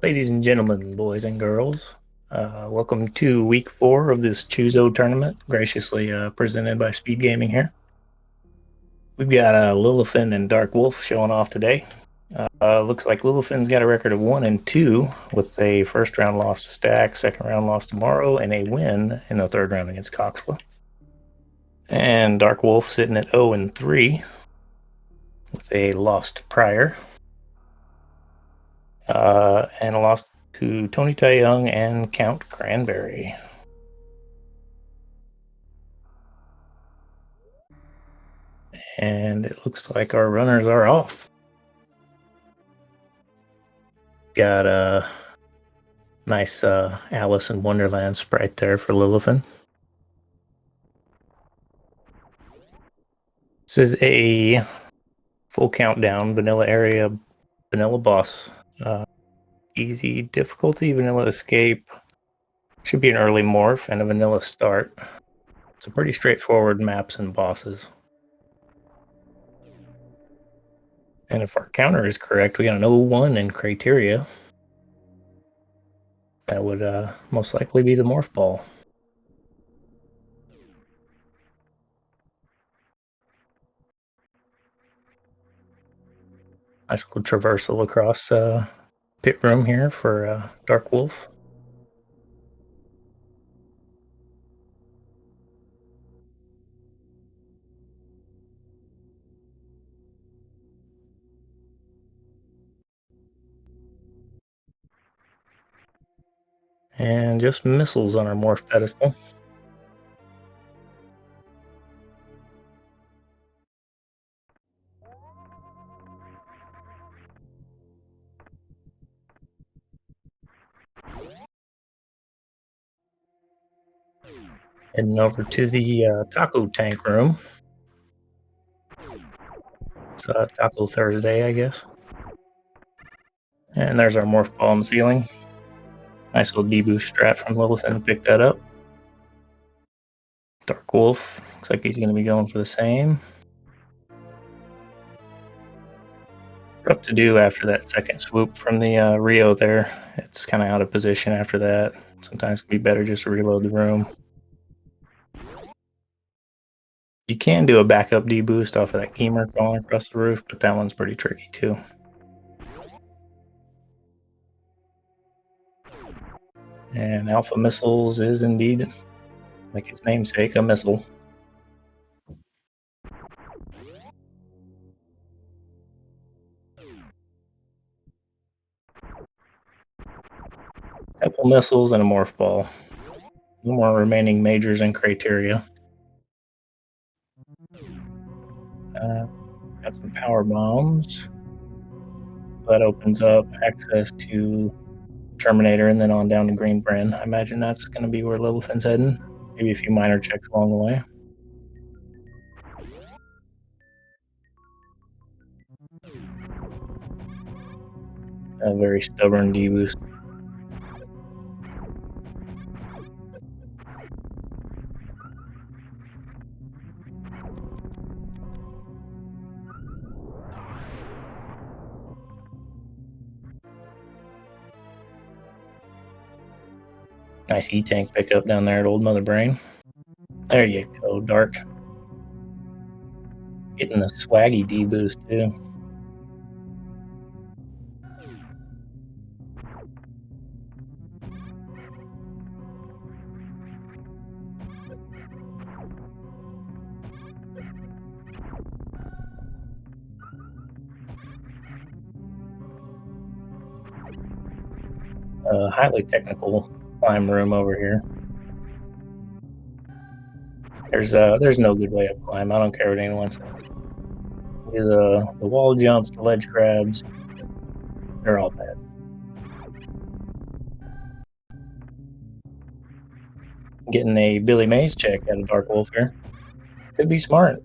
Ladies and gentlemen, boys and girls, welcome to week 4 of this Choozo tournament, graciously presented by SpeedGaming here. We've got Lillifen and Darkwolf showing off today. Looks like Lilifen's got a record of 1-2 with a first round loss to Stack, second round loss to Morrow, and a win in the third round against Coxla. And Darkwolf sitting at 0-3 with a loss to Pryor. And a loss to Tony Taeyong and Count Cranberry. And it looks like our runners are off. Got a nice Alice in Wonderland sprite there for Lillifen. This is a full countdown, vanilla area, vanilla boss. Easy difficulty, vanilla escape. Should be an early morph and a vanilla start. So pretty straightforward maps and bosses. And if our counter is correct, we got an 0-1 in criteria. That would most likely be the morph ball. Nice little traversal across pit room here for Darkwolf. And just missiles on our morph pedestal. Heading over to the taco tank room. It's Taco Thursday, I guess. And there's our morph ball on the ceiling. Nice little deboost strat from Lilithn, pick that up. Darkwolf, looks like he's going to be going for the same. Rough to do after that second swoop from the Rio there. It's kind of out of position after that. Sometimes it can be better just to reload the room. You can do a backup deboost off of that Keemer crawling across the roof, but that one's pretty tricky too. And Alpha Missiles is indeed, like its namesake, a missile. Couple missiles and a morph ball. No more remaining majors and criteria. Got some power bombs. That opens up access to Terminator and then on down to Green Bren. I imagine that's going to be where Lilifen's heading. Maybe a few minor checks along the way. A very stubborn deboost. Nice E-Tank pickup down there at Old Mother Brain. There you go, Dark. Getting the swaggy deboost too. Highly technical climb room over here. There's no good way to climb. I don't care what anyone says. The wall jumps, the ledge grabs, they're all bad. Getting a Billy Mays check out of Darkwolf here. Could be smart.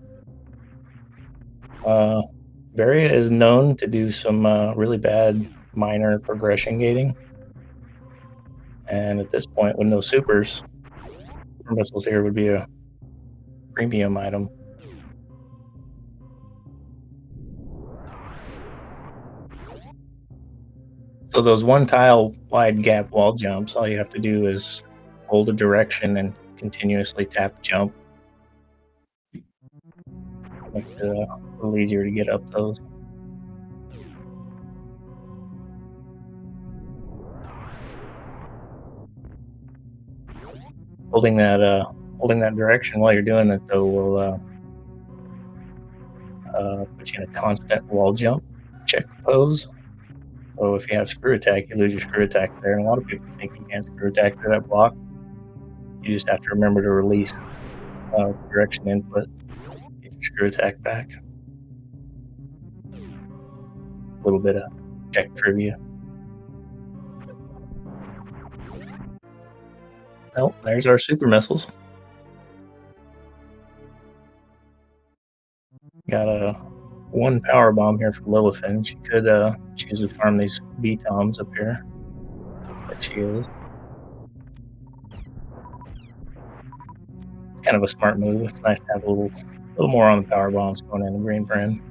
Varia is known to do some really bad minor progression gating. And at this point, with no supers, super missiles here would be a premium item. So those one tile wide gap wall jumps, all you have to do is hold a direction and continuously tap jump. Makes it a little easier to get up those. Holding that direction while you're doing it though will put you in a constant wall jump check pose. So if you have screw attack, you lose your screw attack there. And a lot of people think you can't screw attack through that block. You just have to remember to release direction input, get your screw attack back. A little bit of check trivia. Well, there's our super missiles. Got a one power bomb here for Lillifen. She could choose to farm these B-toms up here. Looks like she is. It's kind of a smart move. It's nice to have a little more on the power bombs going in the green brand.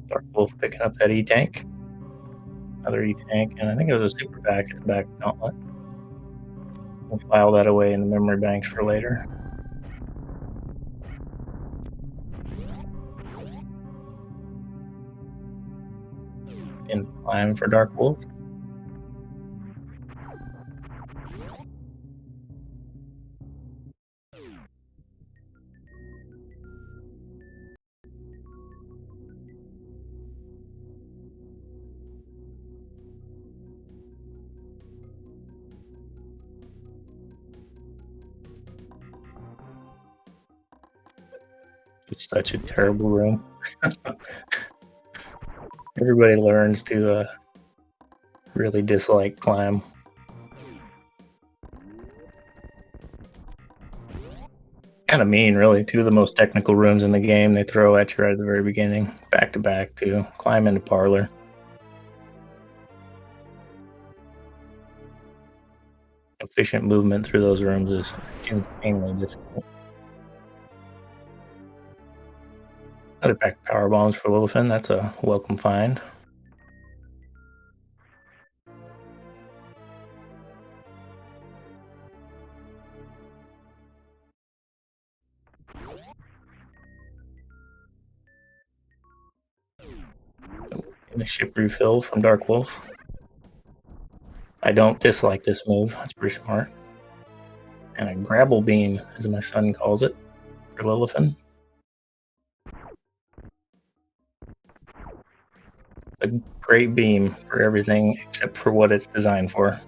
Darkwolf picking up that E-tank. Another E-tank, and I think it was a super pack at the back of Gauntlet. We'll file that away in the memory banks for later. In climb for Darkwolf. It's such a terrible room. Everybody learns to really dislike climb. Kind of mean, really. Two of the most technical rooms in the game they throw at you right at the very beginning, back to back, to climb into parlor. Efficient movement through those rooms is insanely difficult. Another pack of power bombs for Lilithn. That's a welcome find. And a ship refill from Darkwolf. I don't dislike this move. That's pretty smart. And a grabble beam, as my son calls it, for Lilithn. A great beam for everything except for what it's designed for.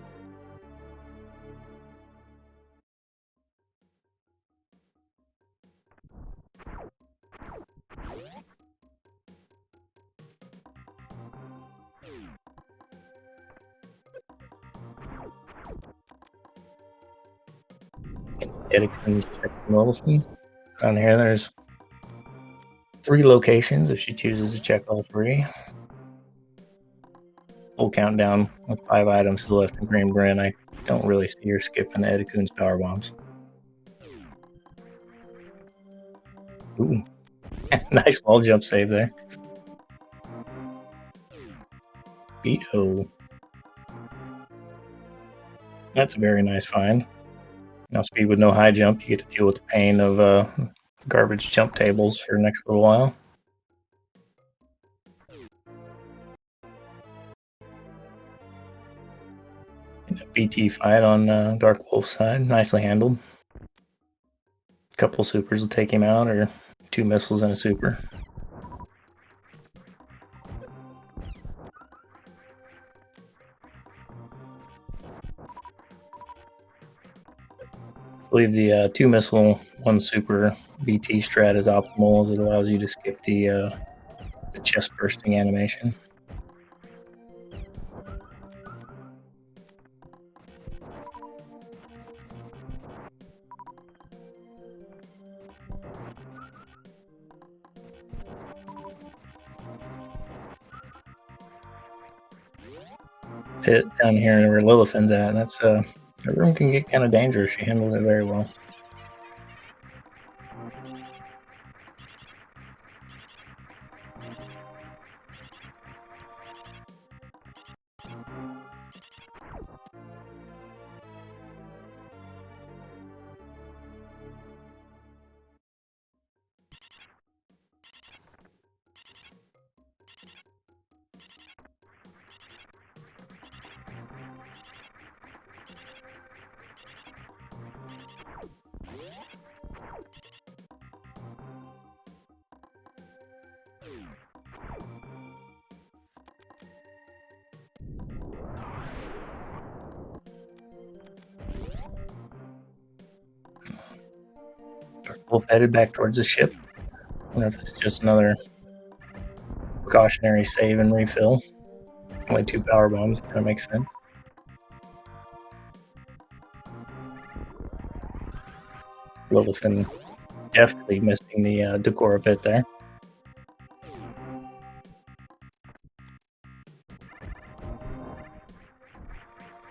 Etiquette check Lilithn. Down here, there's 3 locations if she chooses to check all 3. Full countdown with 5 items to the left in Green Bryn. I don't really see her skipping the Etiquette's power bombs. Ooh. Nice wall jump save there. B-O. That's a very nice find. Now speed with no high jump, you get to deal with the pain of garbage jump tables for the next little while. And a BT fight on Darkwolf's side, nicely handled. A couple supers will take him out, or 2 missiles and a super. I believe the 2 missile, 1 super BT strat is optimal, as it allows you to skip the chest bursting animation. Pit down here where Lilith's at. That's that room can get kind of dangerous. She handled it very well. Darkwolf headed back towards the ship. I wonder if it's just another precautionary save and refill. Only 2 power bombs, kind of makes sense. Lillifen definitely missing the Decora pit there.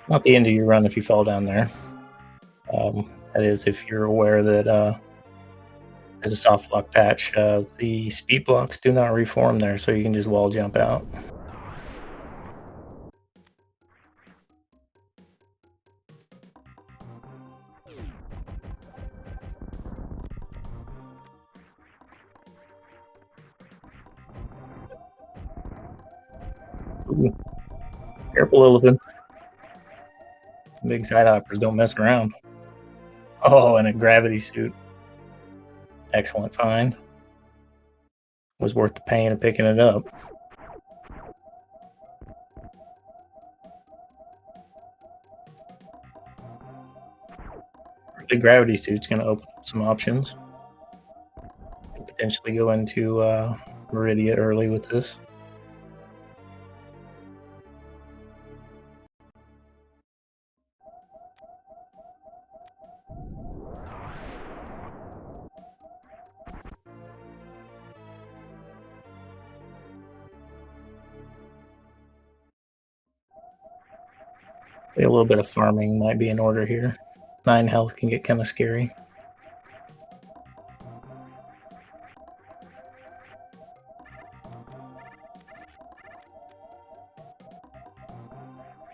Not the end of your run if you fall down there. That is if you're aware that as a soft block patch, the speed blocks do not reform there, so you can just wall jump out. Ooh. Careful, Lillifen. Big side hoppers don't mess around. Oh, and a gravity suit. Excellent find. Was worth the pain of picking it up. The gravity suit's going to open up some options. Could potentially go into Meridia early with this. A little bit of farming might be in order here. 9 health can get kind of scary.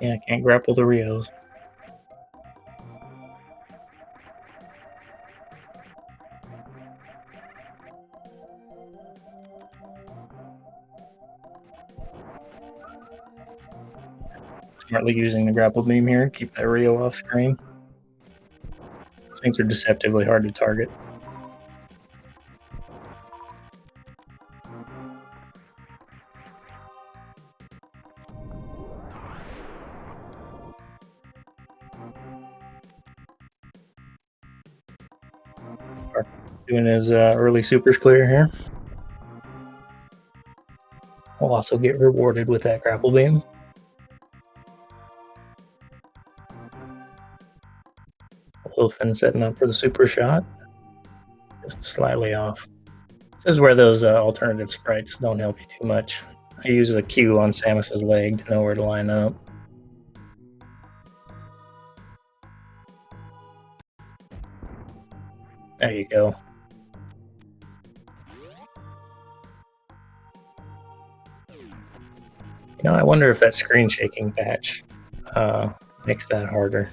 Yeah, can't grapple the Rios. Smartly using the grapple beam here, keep that Rio off screen. These things are deceptively hard to target. Doing his early supers clear here. We'll also get rewarded with that grapple beam. Lillifen setting up for the super shot. Just slightly off. This is where those alternative sprites don't help you too much. I use a Q on Samus's leg to know where to line up. There you go. You know, I wonder if that screen shaking patch makes that harder.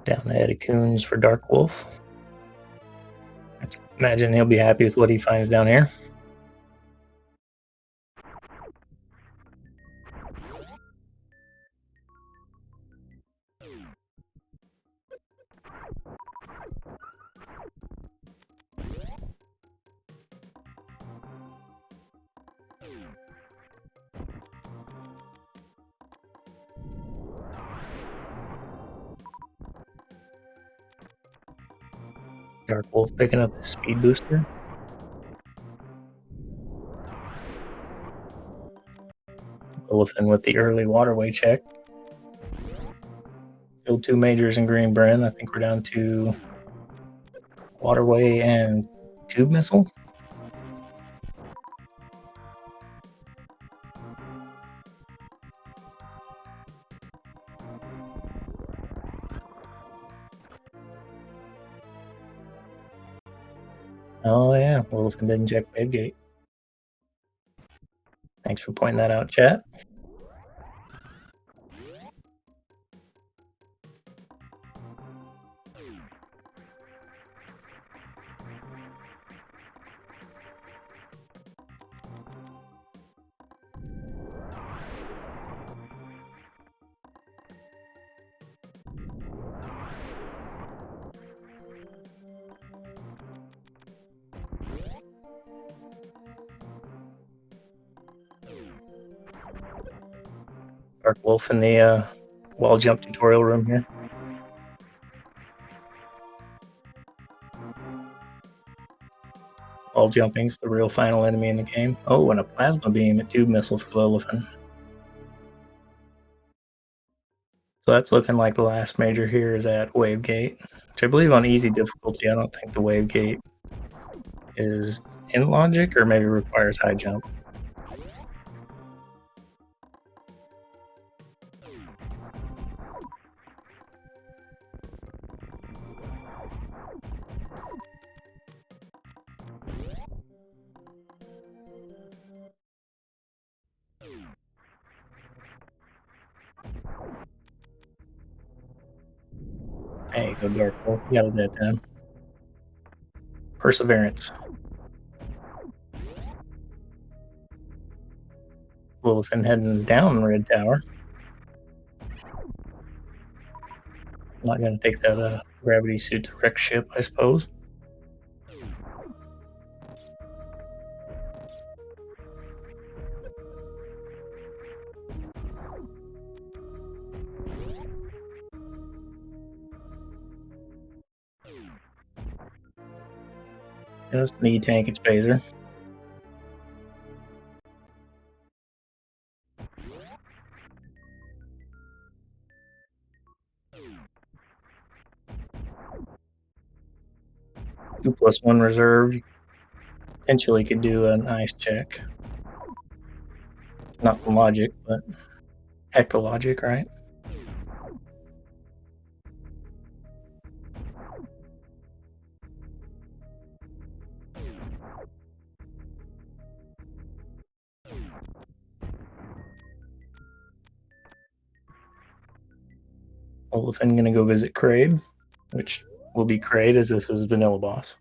Down to Eddie Coons for Darkwolf. Imagine he'll be happy with what he finds down here. Darkwolf picking up his speed booster. Lillifen with the early waterway check. Still 2 majors in Green Bryn. I think we're down to waterway and tube missile. Oh yeah, Lillifen didn't check wave gate. Thanks for pointing that out, chat. Darkwolf in the wall jump tutorial room here. Wall jumping's the real final enemy in the game. Oh, and a plasma beam, a tube missile for Lillifen. So that's looking like the last major here is at Wave Gate, which I believe on easy difficulty. I don't think the Wave Gate is in logic or maybe requires high jump. There you go, Darkwolf. You got it that time. Perseverance. Lillifen heading down Red Tower. Not going to take that gravity suit to wreck ship, I suppose. Just need tank its phaser. Two plus one reserve. Potentially could do an ice check. Not from logic, but heck the logic, right? Lillifen gonna go visit Kraid, which will be Kraid as this is vanilla boss.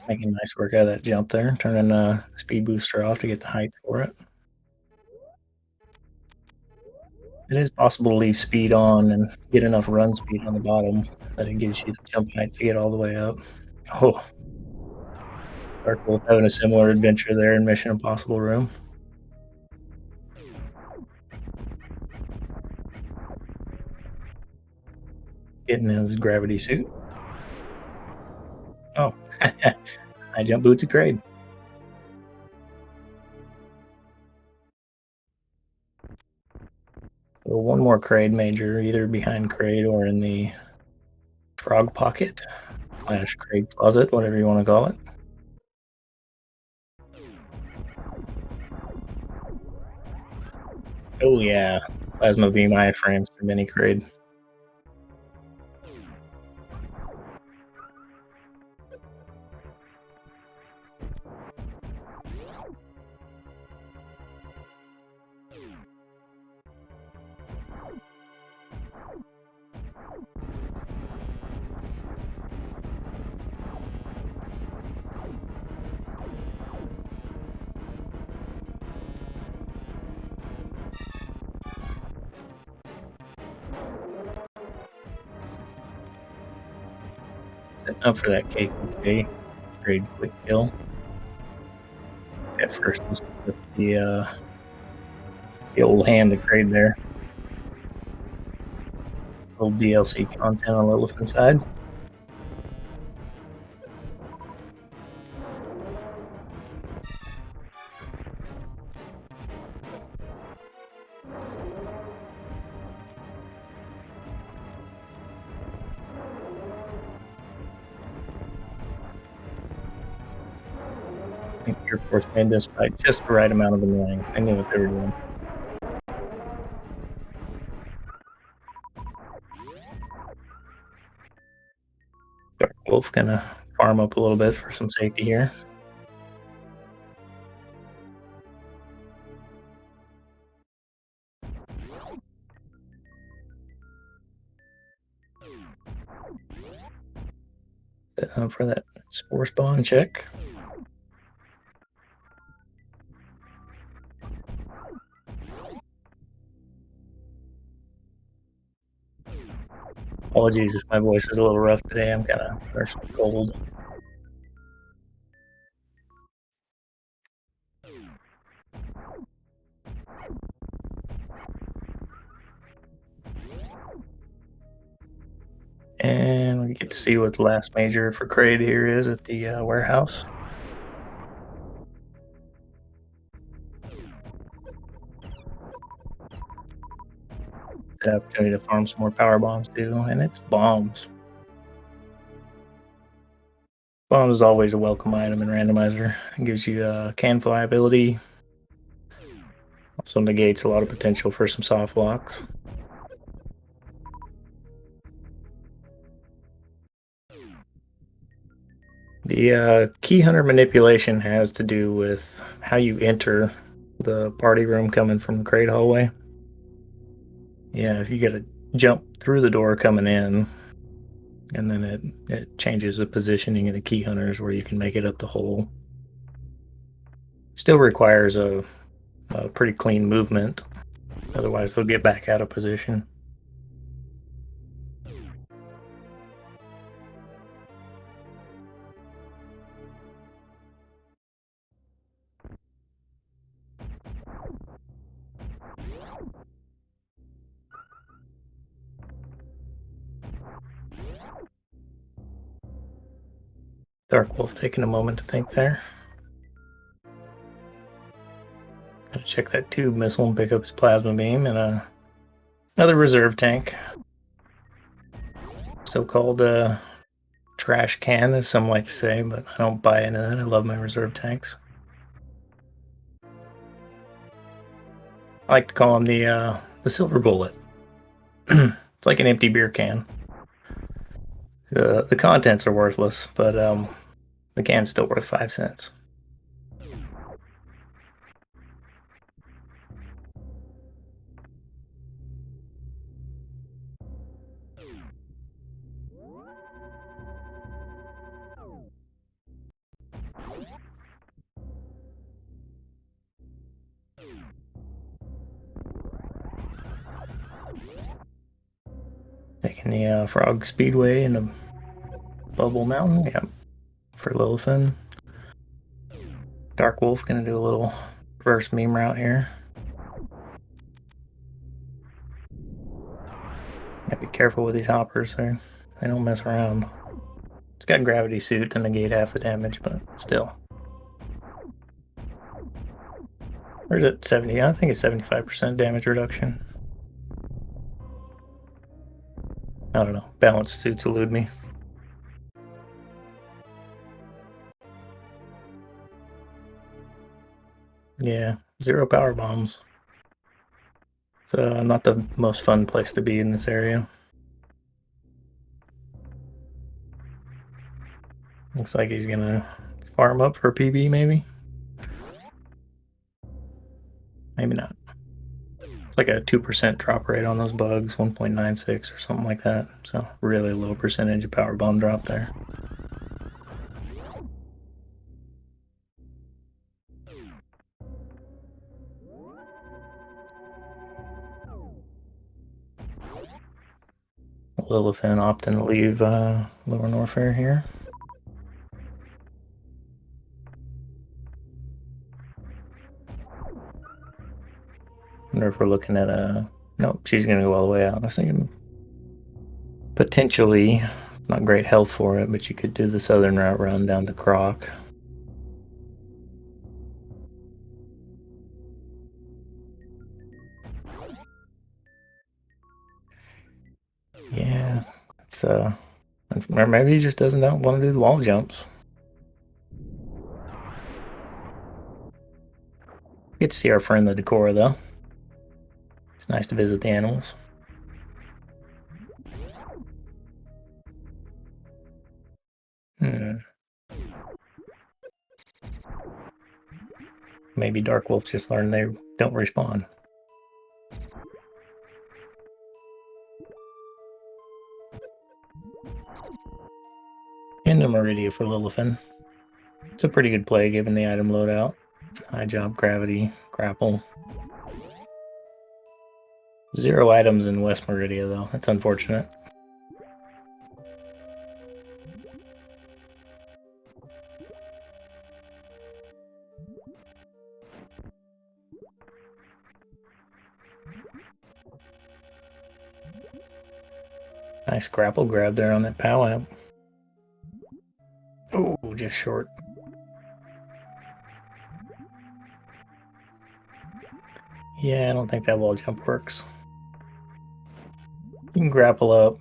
Making nice work out of that jump there, turning speed booster off to get the height for it. It is possible to leave speed on and get enough run speed on the bottom that it gives you the jump height to get all the way up. Oh, Darkwolf having a similar adventure there in Mission Impossible Room. Getting his gravity suit. Oh, high jump boots at Kraid. So one more Kraid major, either behind Kraid or in the frog pocket / Kraid closet, whatever you want to call it. Oh yeah, plasma beam iframes for mini Kraid. Setting up for that KKK Kraid quick kill. At first, just with the old hand of Kraid there. Little DLC content on Lilith's side. I think Air Force made this fight just the right amount of annoying. I knew what they were doing. Darkwolf gonna farm up a little bit for some safety here. Setting up for that spore spawn check. Apologies if my voice is a little rough today. I'm kind of partially cold. You get to see what the last major for Kraid here is at the warehouse. The opportunity to farm some more power bombs too, and it's bombs. Bombs is always a welcome item in Randomizer. It gives you can fly ability. Also negates a lot of potential for some soft locks. The key hunter manipulation has to do with how you enter the party room coming from the crate hallway. Yeah, if you get a jump through the door coming in, and then it changes the positioning of the key hunters where you can make it up the hole. Still requires a pretty clean movement, otherwise they'll get back out of position. Darkwolf taking a moment to think there. Gotta check that tube missile and pick up his plasma beam and another reserve tank. So-called trash can, as some like to say, but I don't buy into that. I love my reserve tanks. I like to call them the silver bullet. It's like an empty beer can. The contents are worthless, but the can's still worth 5 cents. Taking the Frog Speedway and the Bubble Mountain, yeah, for Lillifen. Darkwolf gonna do a little reverse meme route here. Gotta be careful with these hoppers there. They don't mess around. It's got gravity suit to negate half the damage, but still. Or is it 70? I think it's 75% damage reduction. I don't know. Balance suits elude me. Yeah, 0 power bombs. It's not the most fun place to be in this area. Looks like he's gonna farm up for PB, maybe? Maybe not. It's like a 2% drop rate on those bugs, 1.96 or something like that. So really low percentage of power bomb drop there. Lillifen opting to leave Lower Norfair here. I wonder if we're looking at a... Nope, she's going to go all the way out. I was thinking potentially, it's not great health for it, but you could do the southern route run down to Croc. Yeah, it's or maybe he just doesn't want to do the wall jumps. Get to see our friend the Decora though. It's nice to visit the animals. Maybe Darkwolf just learned they don't respawn. And a Meridia for Lillifen. It's a pretty good play given the item loadout. High jump, gravity, grapple. 0 items in West Meridia though. That's unfortunate. Nice grapple grab there on that POW amp. Oh, just short. Yeah, I don't think that wall jump works. You can grapple up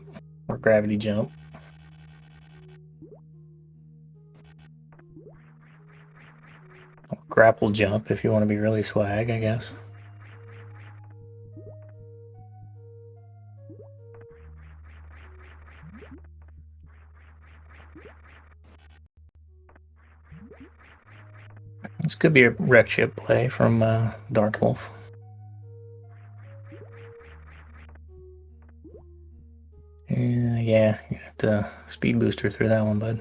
or gravity jump. Or grapple jump if you want to be really swag, I guess. This could be a wreck ship play from Darkwolf. Yeah, you have to speed booster through that one, bud.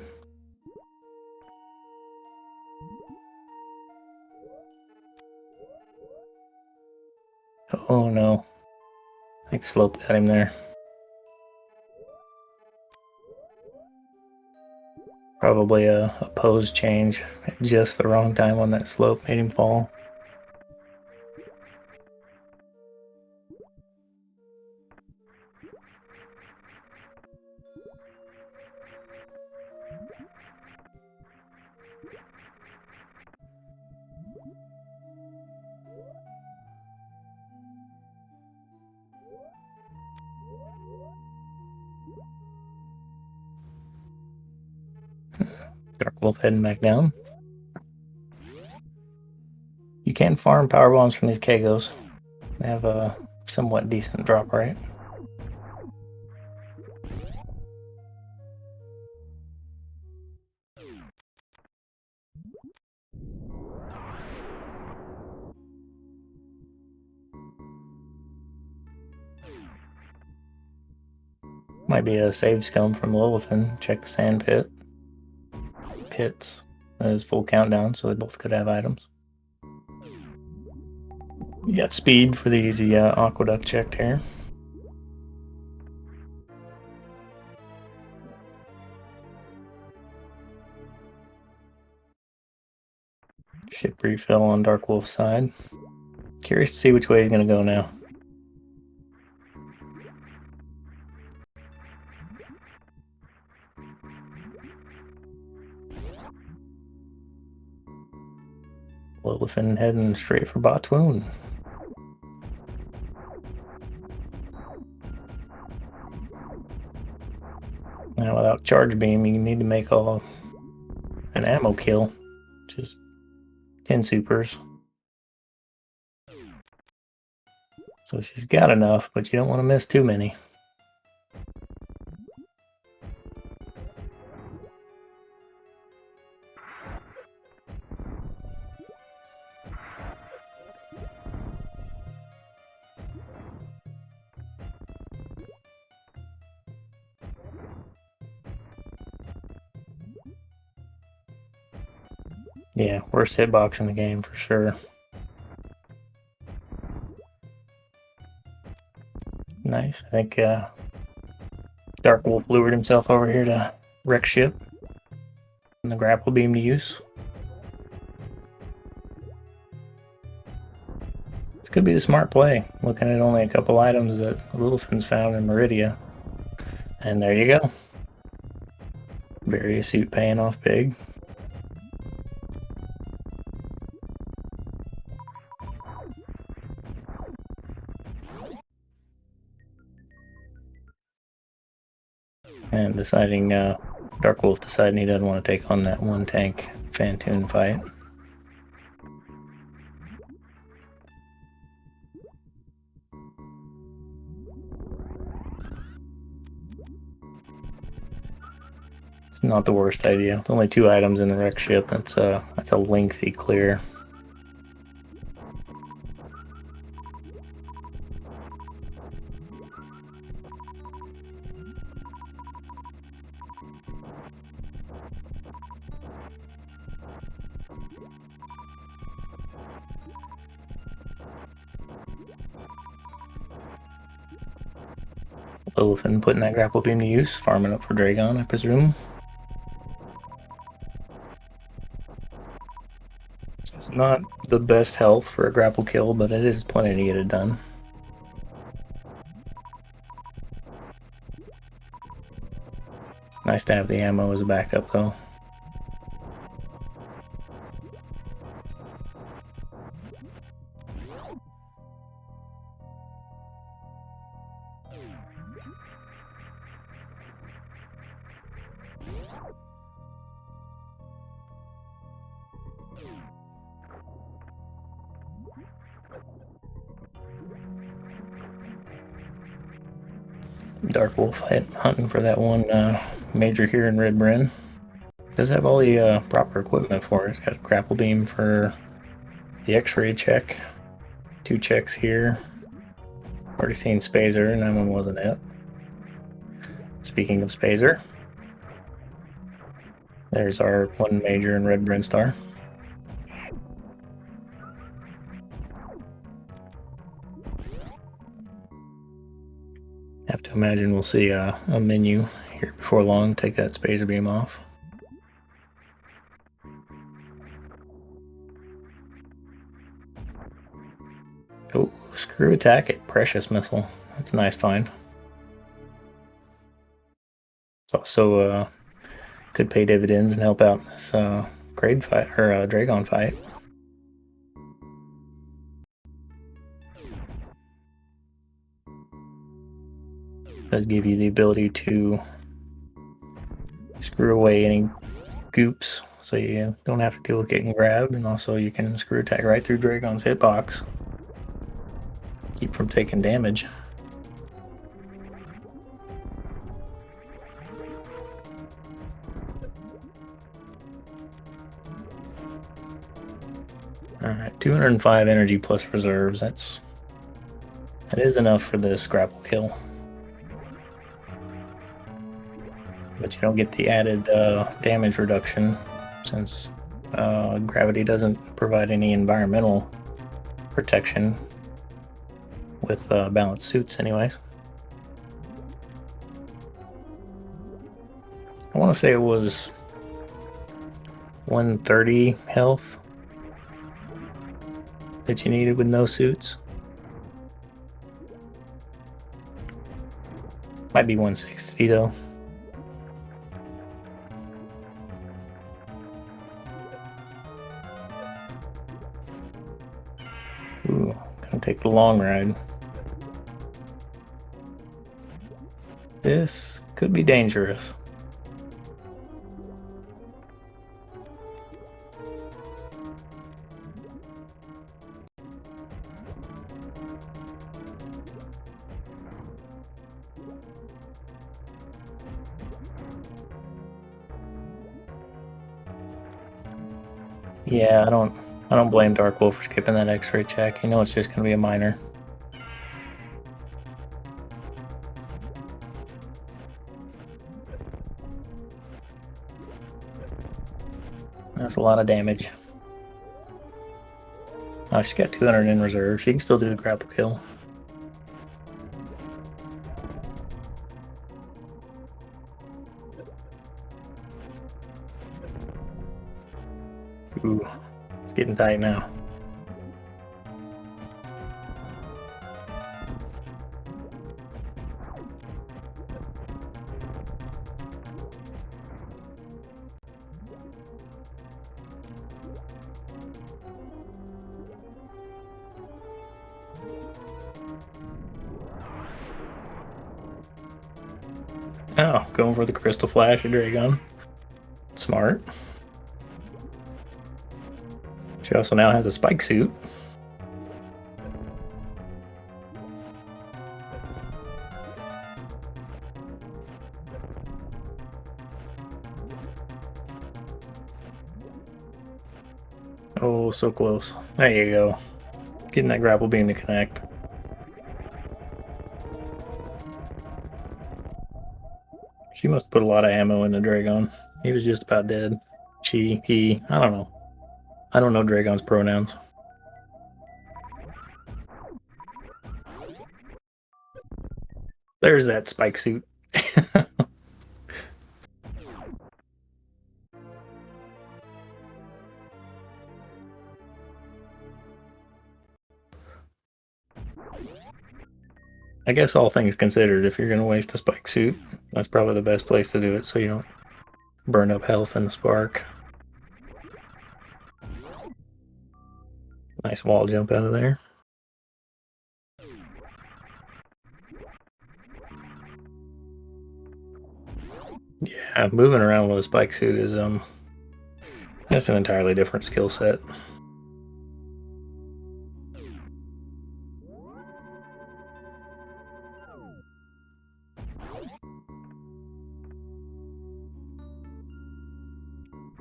Oh no. I think the slope got him there. Probably a pose change at just the wrong time on that slope made him fall. Darkwolf heading back down. You can farm power bombs from these Kegos. They have a somewhat decent drop rate. Might be a save scum from Lillifen. Check the sand pits. That is full countdown, so they both could have items. You got speed for the easy aqueduct check here. Ship refill on Darkwolf's side. Curious to see which way he's going to go now. Lillifen heading straight for Botwoon. Now without charge beam, you need to make an ammo kill, which is 10 supers. So she's got enough, but you don't want to miss too many. Yeah, worst hitbox in the game for sure. Nice. I think Darkwolf lured himself over here to wreck ship and the grapple beam to use. This could be the smart play, looking at only a couple items that Lilith's found in Meridia. And there you go. Various suit paying off big. And deciding, Darkwolf deciding he doesn't want to take on that one tank Fantoon fight. It's not the worst idea. It's only 2 items in the wreck ship. That's a lengthy clear. Lillifen putting that grapple beam to use, farming up for Draygon, I presume. It's not the best health for a grapple kill, but it is plenty to get it done. Nice to have the ammo as a backup, though. Darkwolf hunting for that one major here in Red Bryn. Does have all the proper equipment for it. It's got a grapple beam for the X-ray check. 2 checks here. Already seen Spazer, and that one wasn't it. Speaking of Spazer, there's our one major in Red Bryn Star. Have to imagine we'll see a menu here before long. Take that Spazer beam off. Oh, screw attack at Precious Missile. That's a nice find. It's also could pay dividends and help out in this grade fight or Draygon fight. Does give you the ability to screw away any goops, so you don't have to deal with getting grabbed, and also you can screw attack right through Draygon's hitbox. Keep from taking damage. Alright, 205 energy plus reserves. That is enough for this grapple kill. But you don't get the added damage reduction since gravity doesn't provide any environmental protection with balanced suits anyways. I want to say it was 130 health that you needed with no suits. Might be 160 though. Ooh, gonna take the long ride. This could be dangerous. Yeah, I don't blame Darkwolf for skipping that X-ray check. You know it's just gonna be a minor. That's a lot of damage. Oh, she's got 200 in reserve. She can still do the grapple kill. Ooh, it's getting tight now. Oh, going for the crystal flash of Draygon. Smart. She also now has a spike suit. Oh, so close. There you go. Getting that grapple beam to connect. She must put a lot of ammo in the Draygon. He was just about dead. She, he, I don't know. I don't know Draygon's pronouns. There's that spike suit. I guess all things considered, if you're going to waste a spike suit, That's probably the best place to do it so you don't burn up health in the spark. Nice wall jump out of there. Yeah, moving around with a spike suit is that's an entirely different skill set.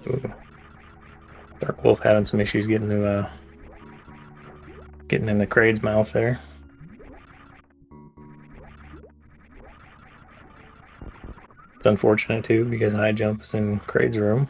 Ooh. Darkwolf having some issues getting in the Kraid's mouth there. It's unfortunate too because high jump is in Kraid's room.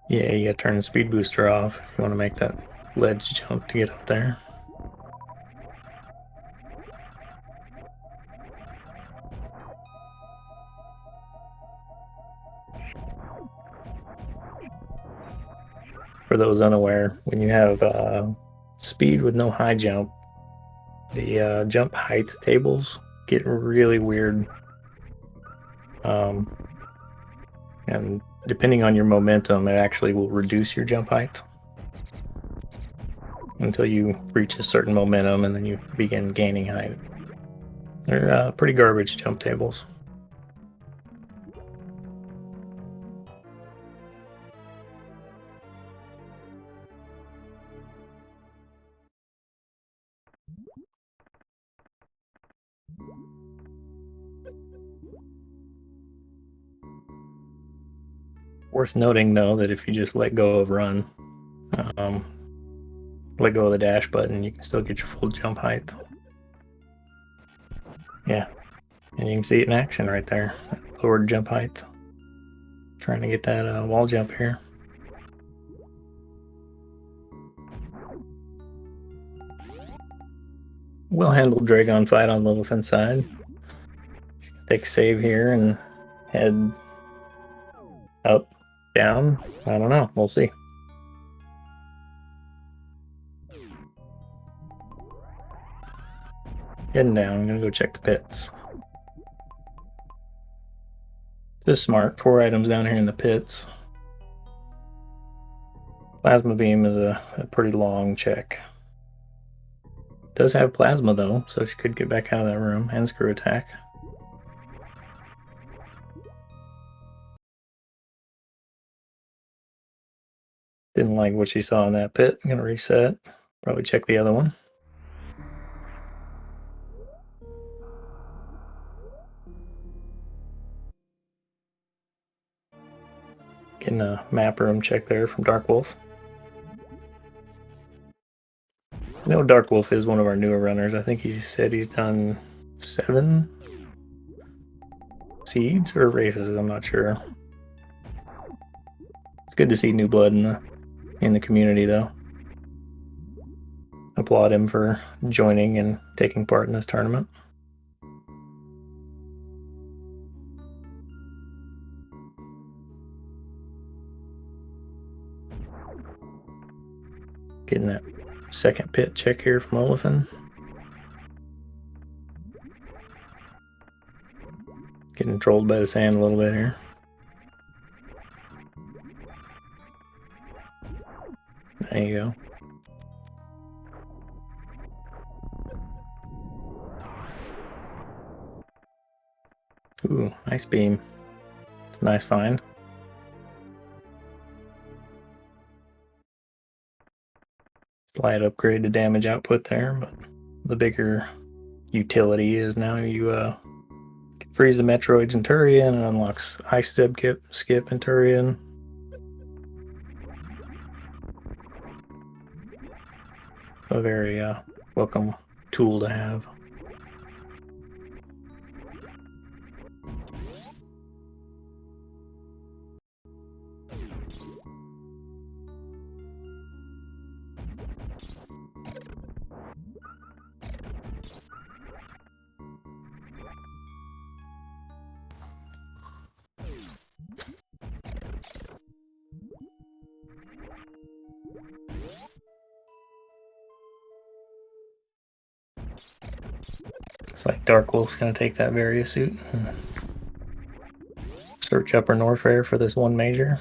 Yeah, you gotta turn the speed booster off if you want to make that ledge jump to get up there. For those unaware, when you have speed with no high jump, the jump height tables get really weird. And depending on your momentum, it actually will reduce your jump height until you reach a certain momentum and then you begin gaining height. They're pretty garbage jump tables. Worth noting, though, that if you just let go of run, let go of the dash button, you can still get your full jump height. Yeah, and you can see it in action right there. Lowered jump height. Trying to get that wall jump here. We'll handle Draygon fight on Lilith's side. Take a save here and head up, down. I don't know. We'll see. Heading down. I'm gonna go check the pits. Just smart. 4 items down here in the pits. Plasma beam is a pretty long check. Does have plasma though, so she could get back out of that room. And screw attack. Didn't like what she saw in that pit. I'm gonna reset. Probably check the other one. Getting a map room check there from Darkwolf. I know Darkwolf is one of our newer runners. I think he said he's done 7 seeds or races. I'm not sure. It's good to see new blood in the community, though. Applaud him for joining and taking part in this tournament. Getting that second pit check here from Lillifen. Getting trolled by the sand a little bit here. There you go. Ooh, nice beam. It's a nice find. Slight upgrade to damage output there, but the bigger utility is now you can freeze the Metroids in Turian and unlocks Ice Skip in Turian. A very welcome tool to have. Looks like Darkwolf's going to take that various suit. Search Upper Norfair for this one major.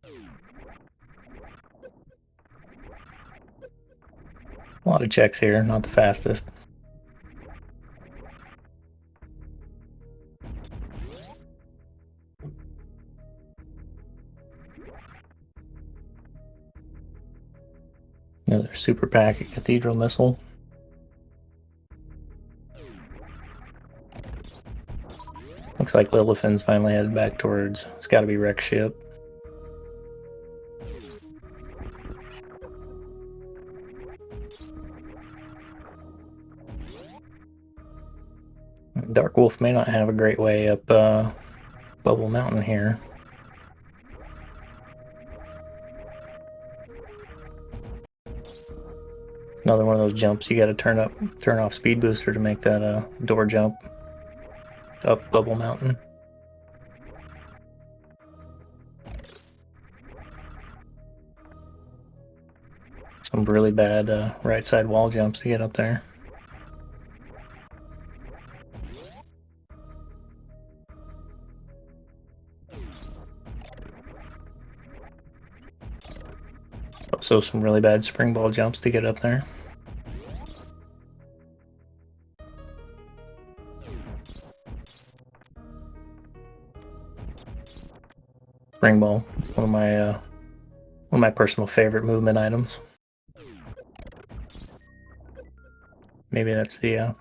A lot of checks here, not the fastest. Another super packet Cathedral missile. Looks like Lilithon's finally headed back towards, it's got to be wreck ship. Darkwolf may not have a great way up Bubble Mountain here. Another one of those jumps you got to turn off speed booster to make that door jump up Bubble Mountain. Some really bad right side wall jumps to get up there. Also some really bad spring ball jumps to get up there. Spring ball is one of my personal favorite movement items. Maybe that's the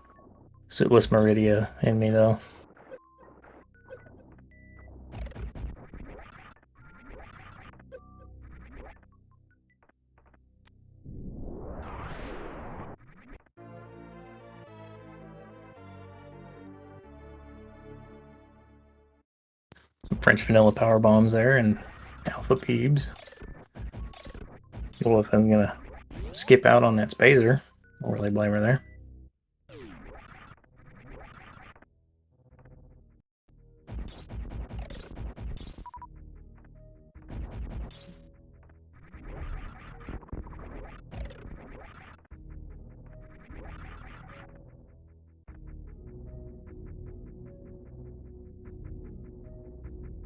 Suitless Meridia in me though. Some French vanilla power bombs there and alpha peebs. Lilith's gonna skip out on that spacer. Don't really blame her there.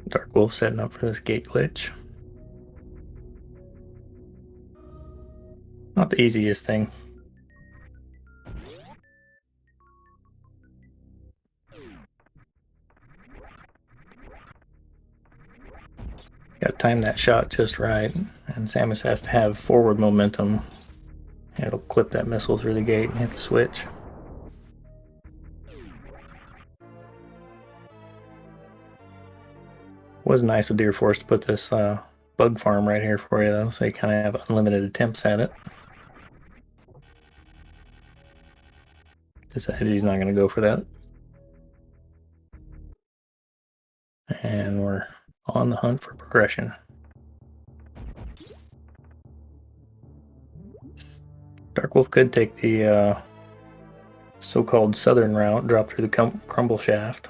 Darkwolf setting up for this gate glitch. Not the easiest thing. Got to time that shot just right, and Samus has to have forward momentum. And it'll clip that missile through the gate and hit the switch. Was nice of Deer Force to put this bug farm right here for you though, so you kind of have unlimited attempts at it. Decided he's not going to go for that. And we're on the hunt for progression. Darkwolf could take the so-called southern route, drop through the crumble shaft.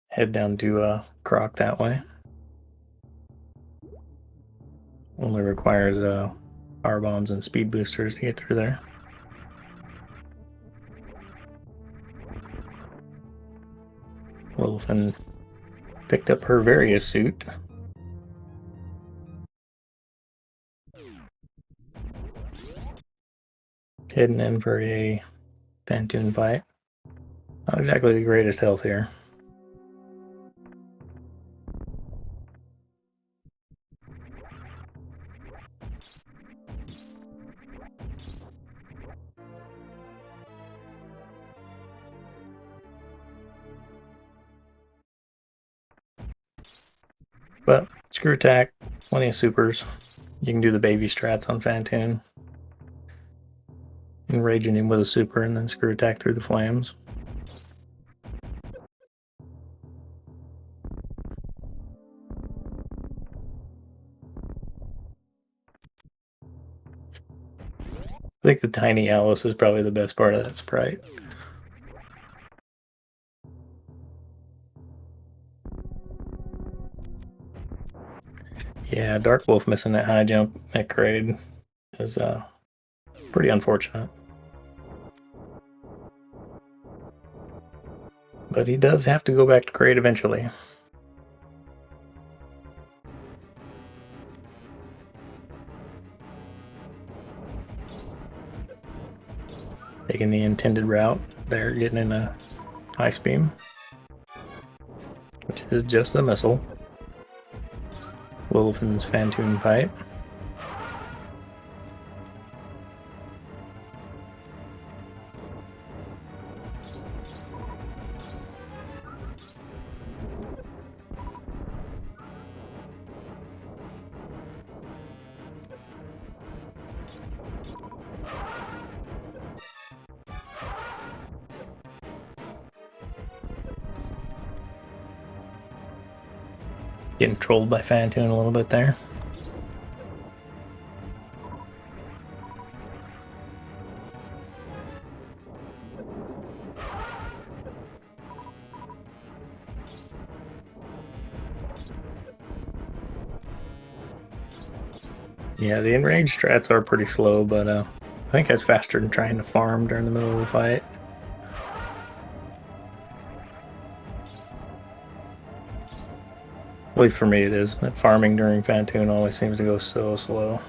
Head down to Croc that way. Only requires power bombs and speed boosters to get through there. Lillifen picked up her various suit. Heading in for a Phantoon fight. Not exactly the greatest health here. But screw attack, plenty of supers. You can do the baby strats on Phantoon. Enraging him with a super and then screw attack through the flames. I think the tiny Alice is probably the best part of that sprite. Yeah, Darkwolf missing that high jump at grade is pretty unfortunate. But he does have to go back to crate eventually. Taking the intended route there, getting in a ice beam, which is just the missile. Lilith's Phantom fight. Getting trolled by Phantom a little bit there. Yeah, the enraged strats are pretty slow, but I think that's faster than trying to farm during the middle of the fight. At least for me it is. Farming during Phantom always seems to go so slow.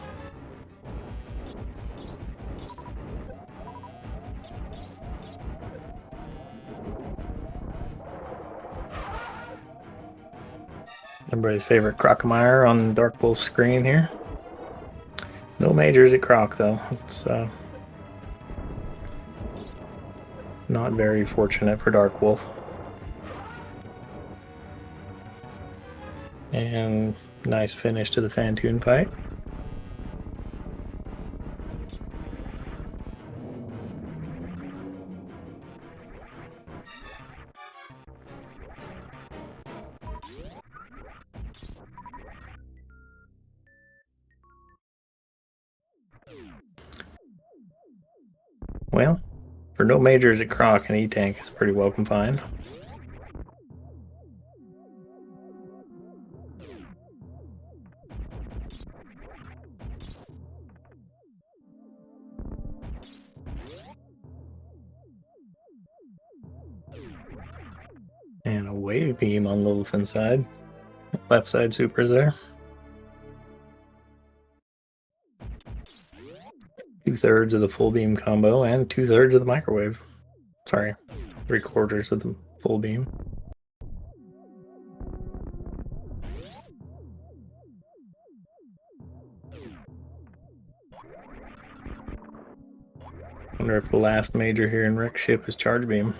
Everybody's favorite Crocomire on Darkwolf's screen here. No majors at Croc though. It's not very fortunate for Darkwolf. And nice finish to the Phantom fight. Well, for no majors at Croc, an E-Tank is a pretty welcome find. And a wave beam on Lilith's side. Left side supers there. 2/3 of the full beam combo and 2/3 of the microwave. Sorry, 3/4 of the full beam. Wonder if the last major here in Rick's ship is charge beam.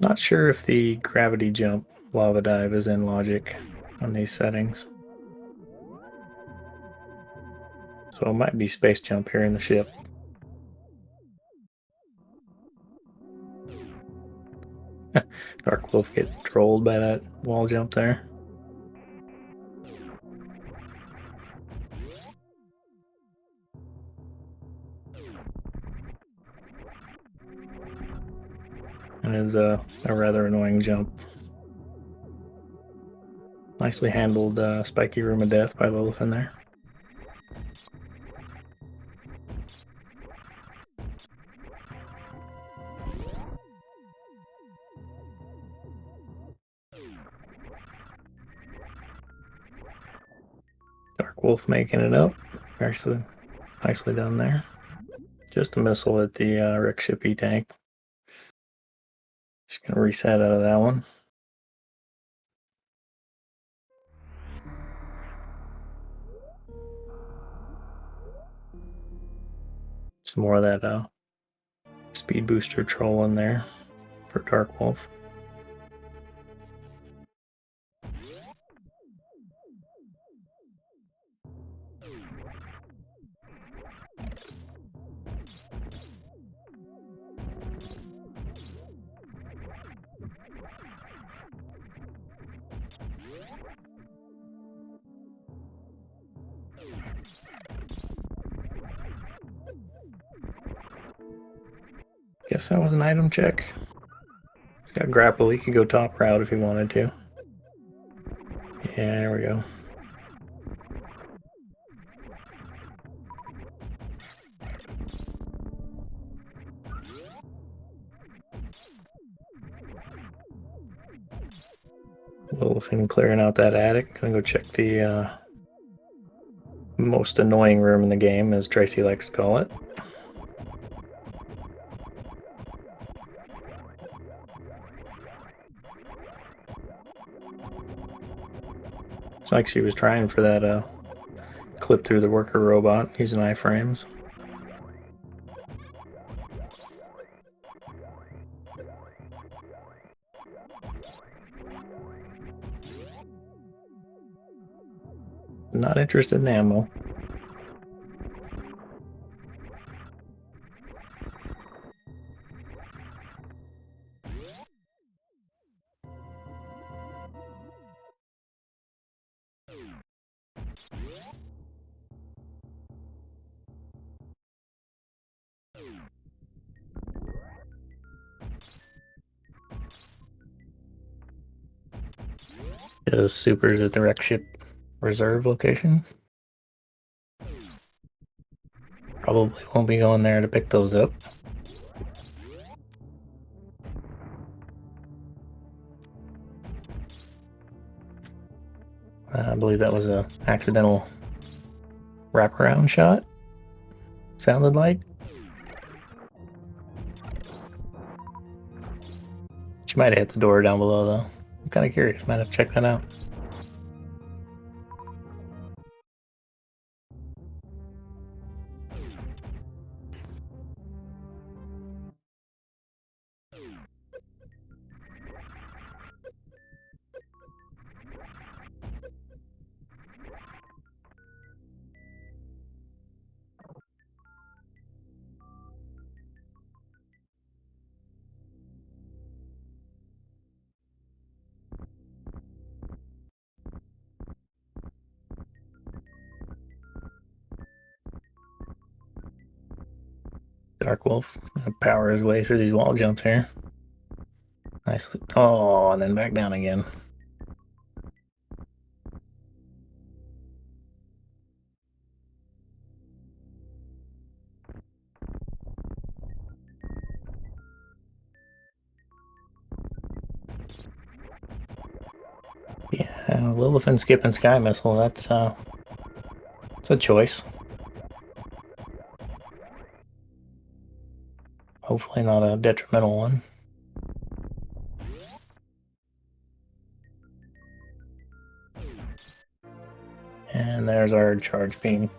Not sure if the gravity jump lava dive is in logic on these settings. So it might be space jump here in the ship. Darkwolf get trolled by that wall jump there. And is a rather annoying jump. Nicely handled spiky room of death by Lillifen there. Darkwolf making it up. Nicely done there. Just a missile at the Rick ship E-Tank. Just gonna reset out of that one. Some more of that speed booster troll in there for Darkwolf. Guess that was an item check. He's got grapple, he could go top route if he wanted to. Yeah, there we go. Lillifen clearing out that attic. Gonna go check the most annoying room in the game, as Tracy likes to call it. It's like she was trying for that clip through the worker robot using iframes. Not interested in ammo. The supers at the wreck ship reserve location. Probably won't be going there to pick those up. I believe that was a accidental wraparound shot. Sounded like. She might have hit the door down below though. I'm kind of curious. Might have to check that out. Darkwolf power his way through these wall jumps here. Nicely. Oh, and then back down again. Yeah, Lillifen skipping Sky Missile. That's a choice. Hopefully not a detrimental one. And there's our charge beam.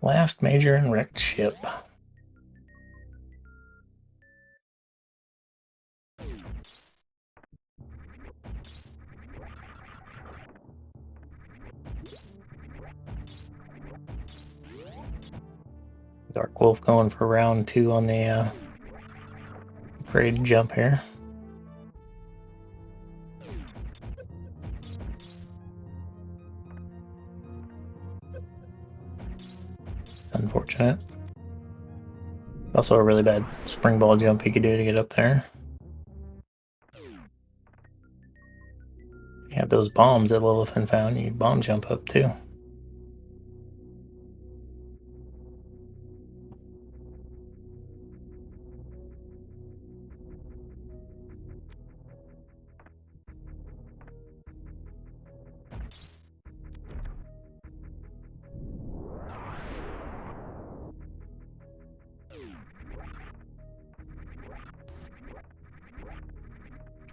Last major and wrecked ship. Darkwolf going for round 2 on the grade jump here. Unfortunate. Also a really bad spring ball jump he could do to get up there. You have those bombs that Lillifen found. You bomb jump up too.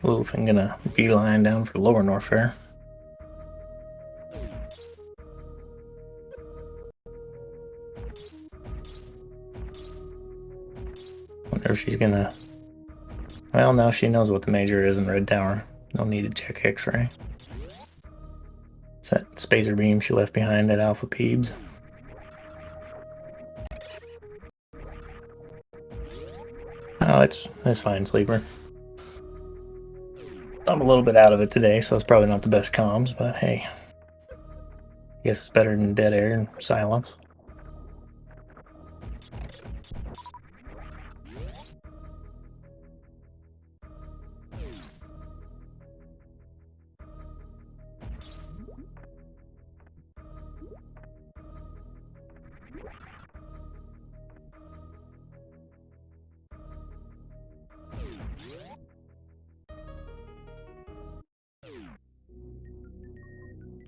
Lillifen gonna beeline down for lower Norfair. Wonder if she's gonna... Well, now she knows what the major is in Red Tower. No need to check X-ray. It's that spacer beam she left behind at Alpha Peebs. Oh, it's fine, Sleeper. I'm a little bit out of it today, so it's probably not the best comms, but hey. I guess it's better than dead air and silence.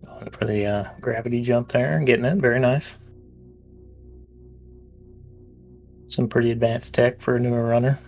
Going for the gravity jump there and getting it. Very nice. Some pretty advanced tech for a newer runner.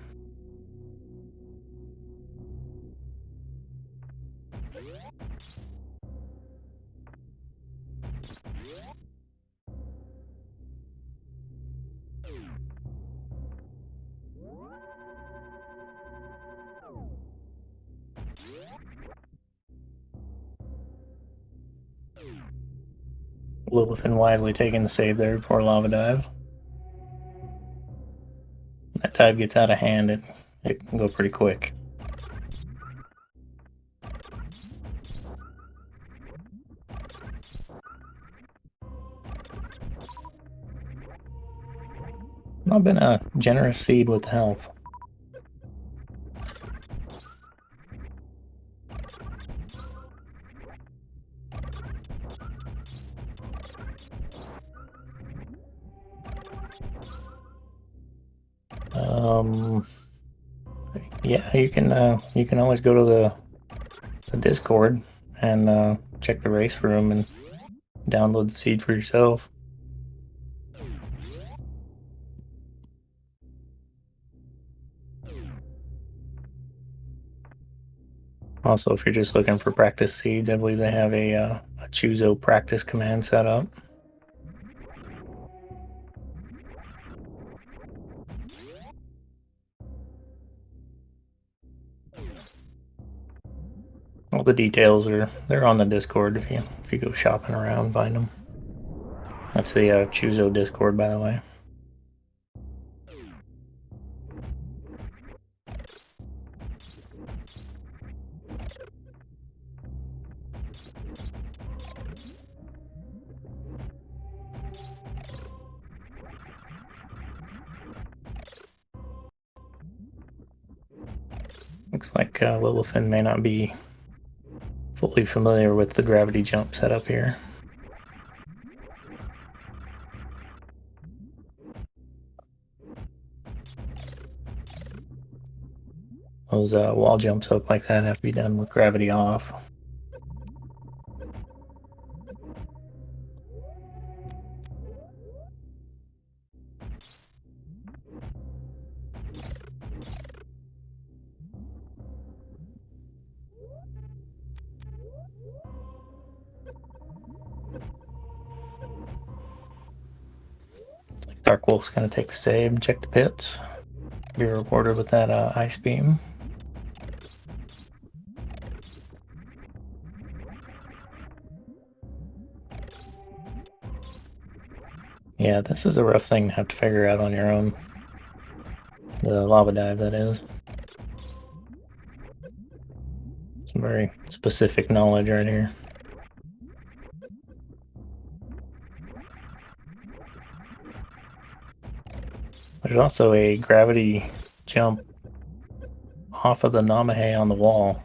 Lillifen wisely taking the save there before lava dive. When that dive gets out of hand, it can go pretty quick. Not been a generous seed with health. Yeah, you can always go to the Discord and check the race room and download the seed for yourself. Also, if you're just looking for practice seeds, I believe they have a Choozo practice command set up. All the details they're on the Discord if you go shopping around, find them. That's the Choozo Discord, by the way. Looks like Lillifen may not be fully familiar with the gravity jump setup here. Those wall jumps up like that have to be done with gravity off. Darkwolf's going to take the save and check the pits. Be rewarded with that ice beam. Yeah, this is a rough thing to have to figure out on your own. The lava dive, that is. Some very specific knowledge right here. There's also a gravity jump off of the Namahe on the wall.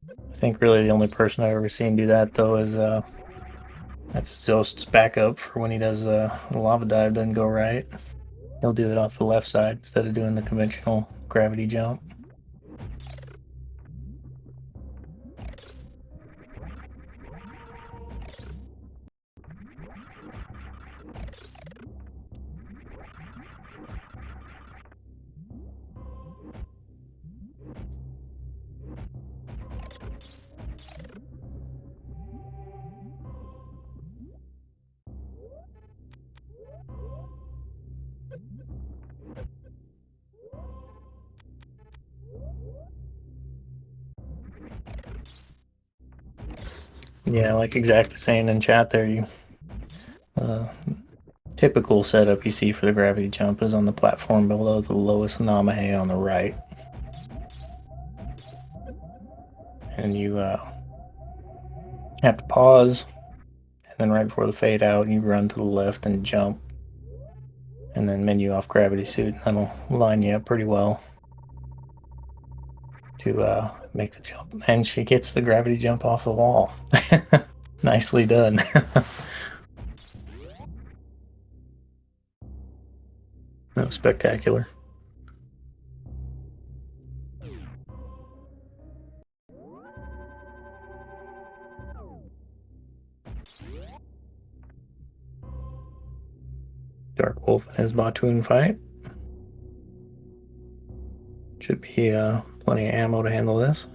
I think really the only person I've ever seen do that, though, is that's Zost's backup for when he does the lava dive doesn't go right. He'll do it off the left side instead of doing the conventional gravity jump. Yeah, like Exacta saying in chat there, you typical setup you see for the gravity jump is on the platform below the lowest Namahe on the right. And you have to pause then right before the fade out, you run to the left and jump. And then menu off gravity suit. That'll line you up pretty well to make the jump. And she gets the gravity jump off the wall. Nicely done. That was spectacular. Darkwolf and his Batoon fight. Should be plenty of ammo to handle this.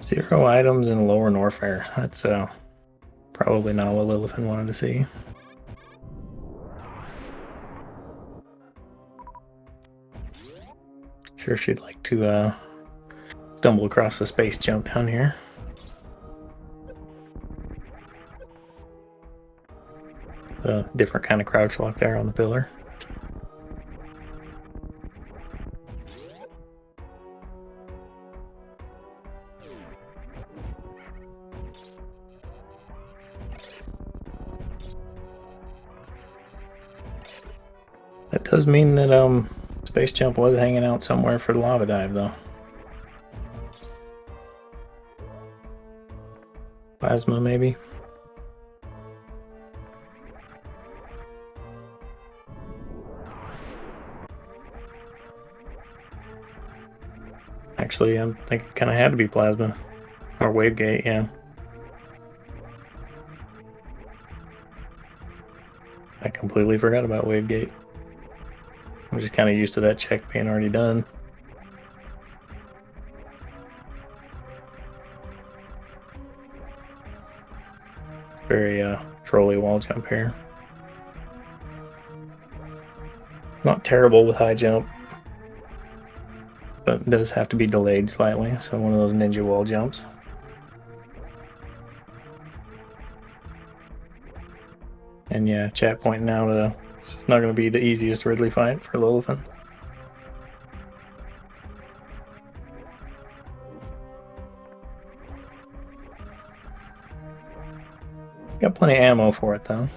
Zero items in lower Norfair. That's probably not what Lillifen wanted to see. Sure, she'd like to stumble across the space jump down here. A different kind of crouch lock there on the pillar. That does mean that space jump was hanging out somewhere for the lava dive, though. Plasma, maybe. Actually, I think it kind of had to be plasma. Or wave gate, yeah. I completely forgot about wave gate. I'm just kind of used to that check being already done. Very trolly wall jump here. Not terrible with high jump, but it does have to be delayed slightly, so one of those ninja wall jumps. And yeah, chat pointing out it's not going to be the easiest Ridley fight for Lilithn. Got plenty of ammo for it, though.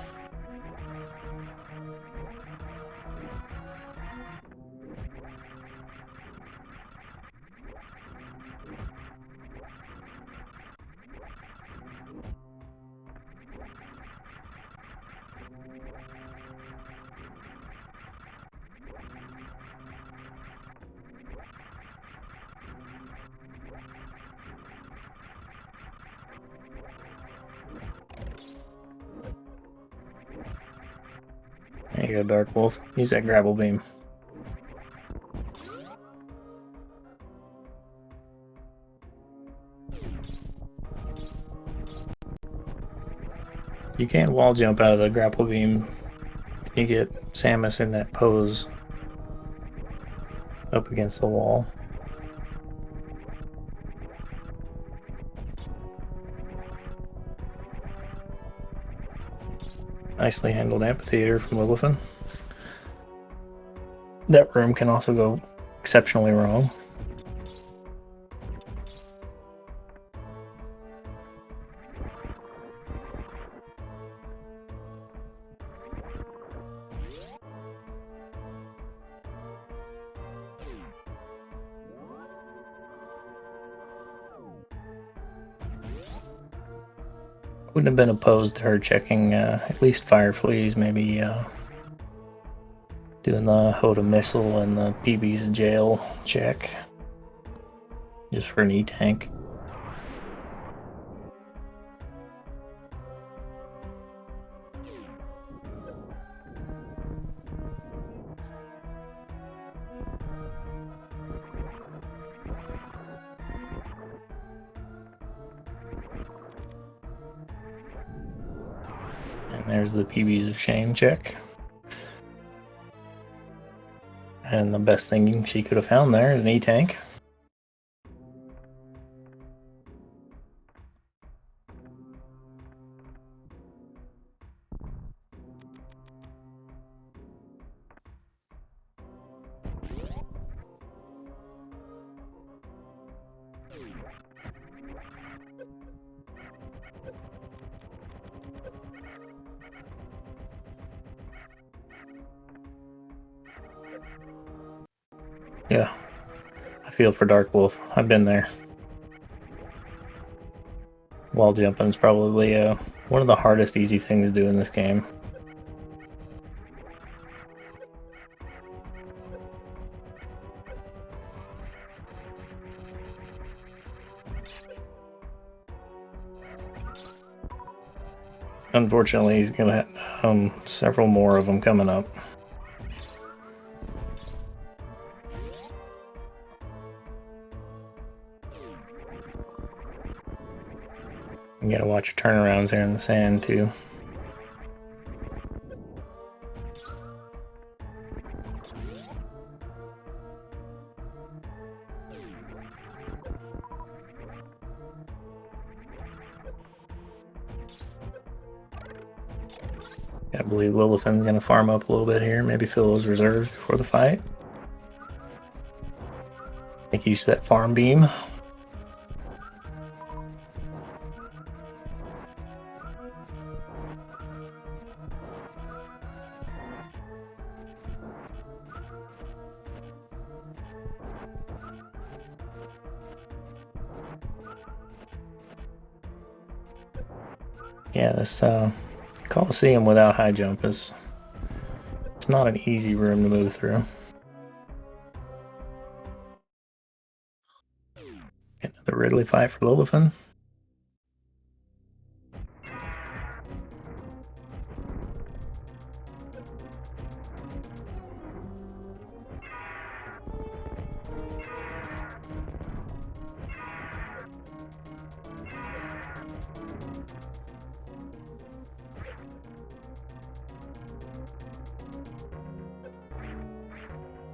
There you go, Darkwolf. Use that grapple beam. You can't wall jump out of the grapple beam. You get Samus in that pose up against the wall. Nicely handled amphitheater from Lillifen. That room can also go exceptionally wrong. Wouldn't have been opposed to her checking at least fire fleas, maybe doing the Hoda missile and the PB's jail check. Just for an E-tank. And there's the PB's of shame check. And the best thing she could have found there is an E-tank. Yeah, I feel for Darkwolf. I've been there. Wall jumping is probably one of the hardest easy things to do in this game. Unfortunately, he's gonna have several more of them coming up. You gotta watch your turnarounds here in the sand too. I believe Lilith's gonna farm up a little bit here, maybe fill those reserves before the fight. Make use of that farm beam. Yeah, this Coliseum without high jump it's not an easy room to move through. Another Ridley fight for Lillifen.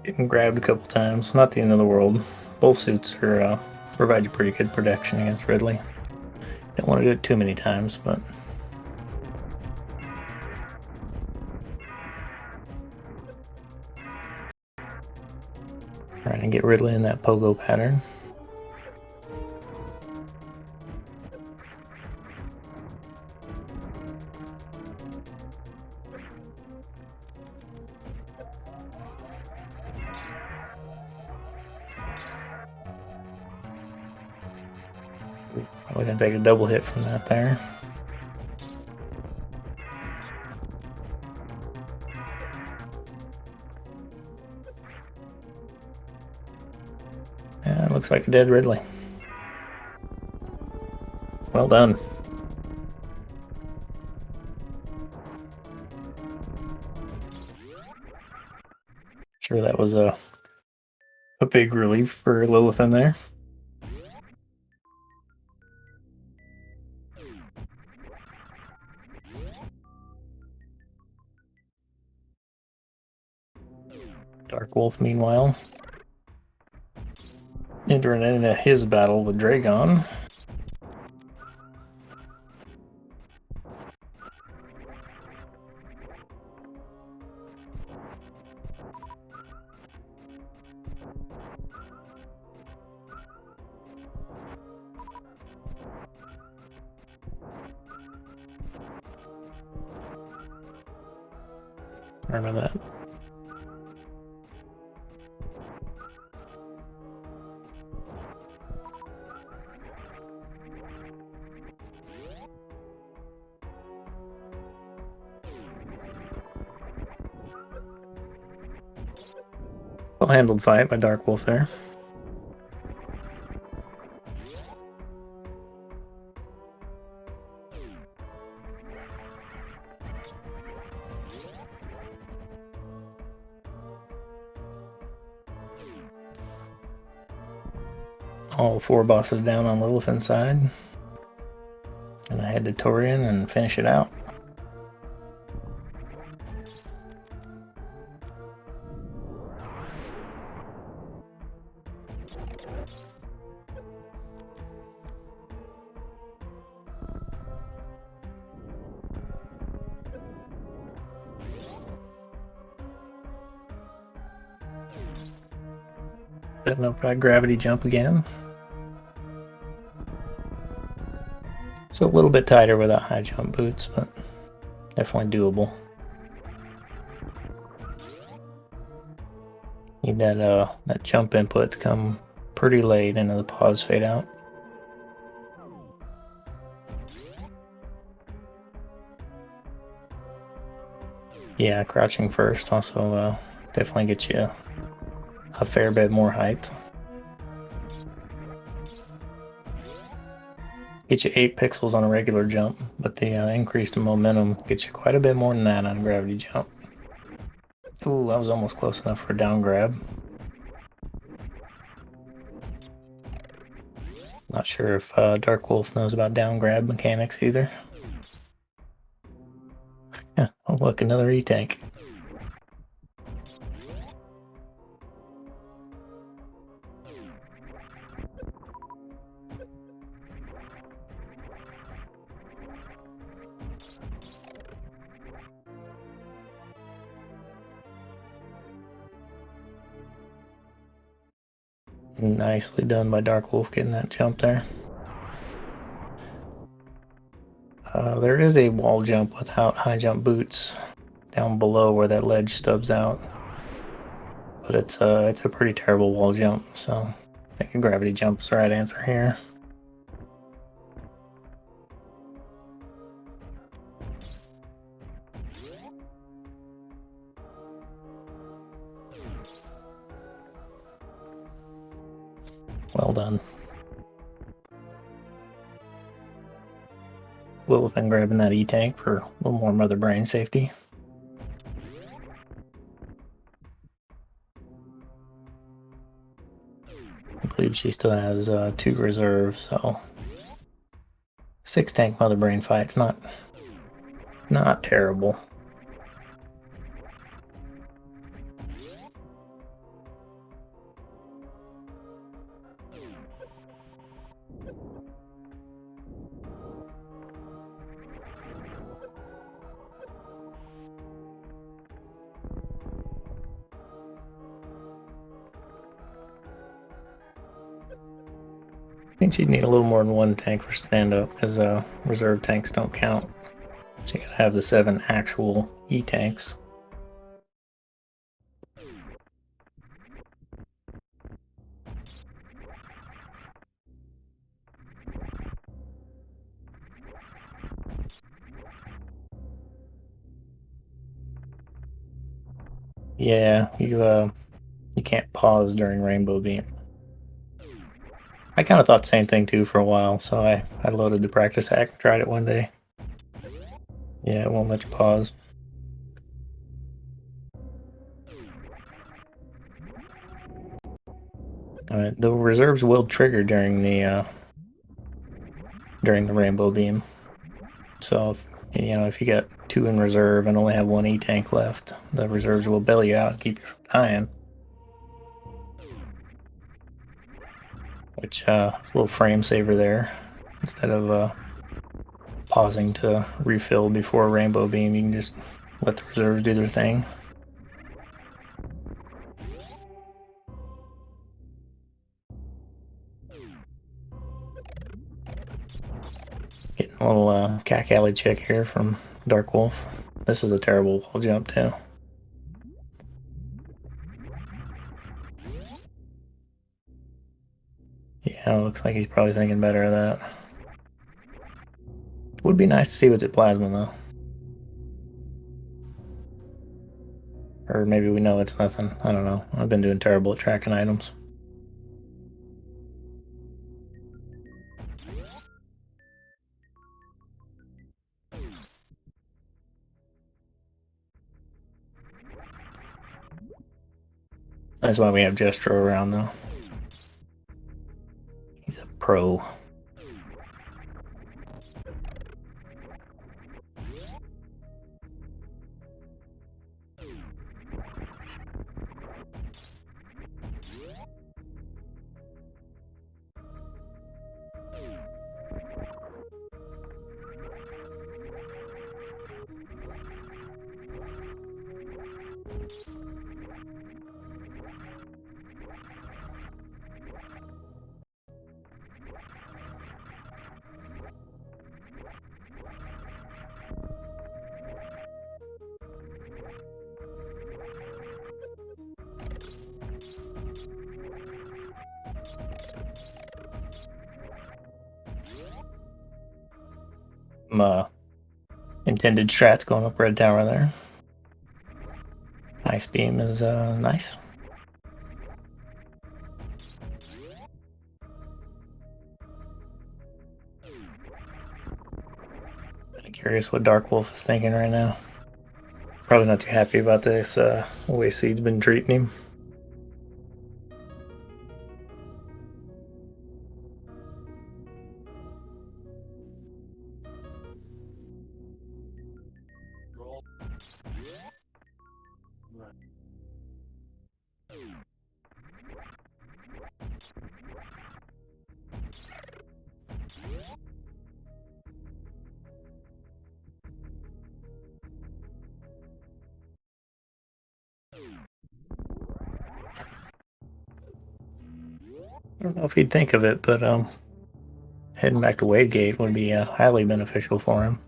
Getting grabbed a couple times, not the end of the world. Both suits are provide you pretty good protection against Ridley. Don't want to do it too many times, but trying to get Ridley in that pogo pattern. Probably gonna take a double hit from that there. Yeah, it looks like a dead Ridley. Well done. Sure, that was a big relief for Lilithn there. Darkwolf, meanwhile, entering into his battle with Draygon. Remember that. Well-handled fight by Darkwolf there. All four bosses down on Lilith's side. And I head to Torian and finish it out. Setting up that gravity jump again. It's a little bit tighter without high jump boots, but definitely doable. Need that jump input to come pretty late into the pause fade out. Yeah, crouching first also definitely gets you a fair bit more height. Get you 8 pixels on a regular jump, but the increased momentum gets you quite a bit more than that on a gravity jump. Ooh, I was almost close enough for a down grab. Not sure if Darkwolf knows about down grab mechanics either. Oh look, another E-tank. Nicely done by Darkwolf getting that jump there. There is a wall jump without high jump boots down below where that ledge stubs out, but it's a pretty terrible wall jump, so I think a gravity jump's the right answer here. Well done. Lillifen grabbing that E-tank for a little more mother brain safety. I believe she still has 2 reserves, so 6 tank mother brain fight's not terrible. I think she'd need a little more than 1 tank for stand-up, because reserve tanks don't count. So you gotta have the 7 actual E-tanks. Yeah, you can't pause during Rainbow Beam. I kind of thought the same thing too for a while, so I loaded the practice hack and tried it one day. Yeah, it won't let you pause. The reserves will trigger during the Rainbow Beam. So if you got 2 in reserve and only have 1 E-tank left, the reserves will bail you out and keep you from dying. Which is a little frame saver there. Instead of pausing to refill before a Rainbow Beam, you can just let the reserves do their thing. Getting a little cack alley check here from Darkwolf. This is a terrible wall jump too. Yeah, looks like he's probably thinking better of that. Would be nice to see what's at Plasma though. Or maybe we know it's nothing. I don't know. I've been doing terrible at tracking items. That's why we have Jestro around though. He's a pro. Some intended strats going up red tower there. Ice beam is nice. I'm curious what Darkwolf is thinking right now. Probably not too happy about this way Seed's been treating him. I don't know if he'd think of it, but heading back to Wavegate would be highly beneficial for him.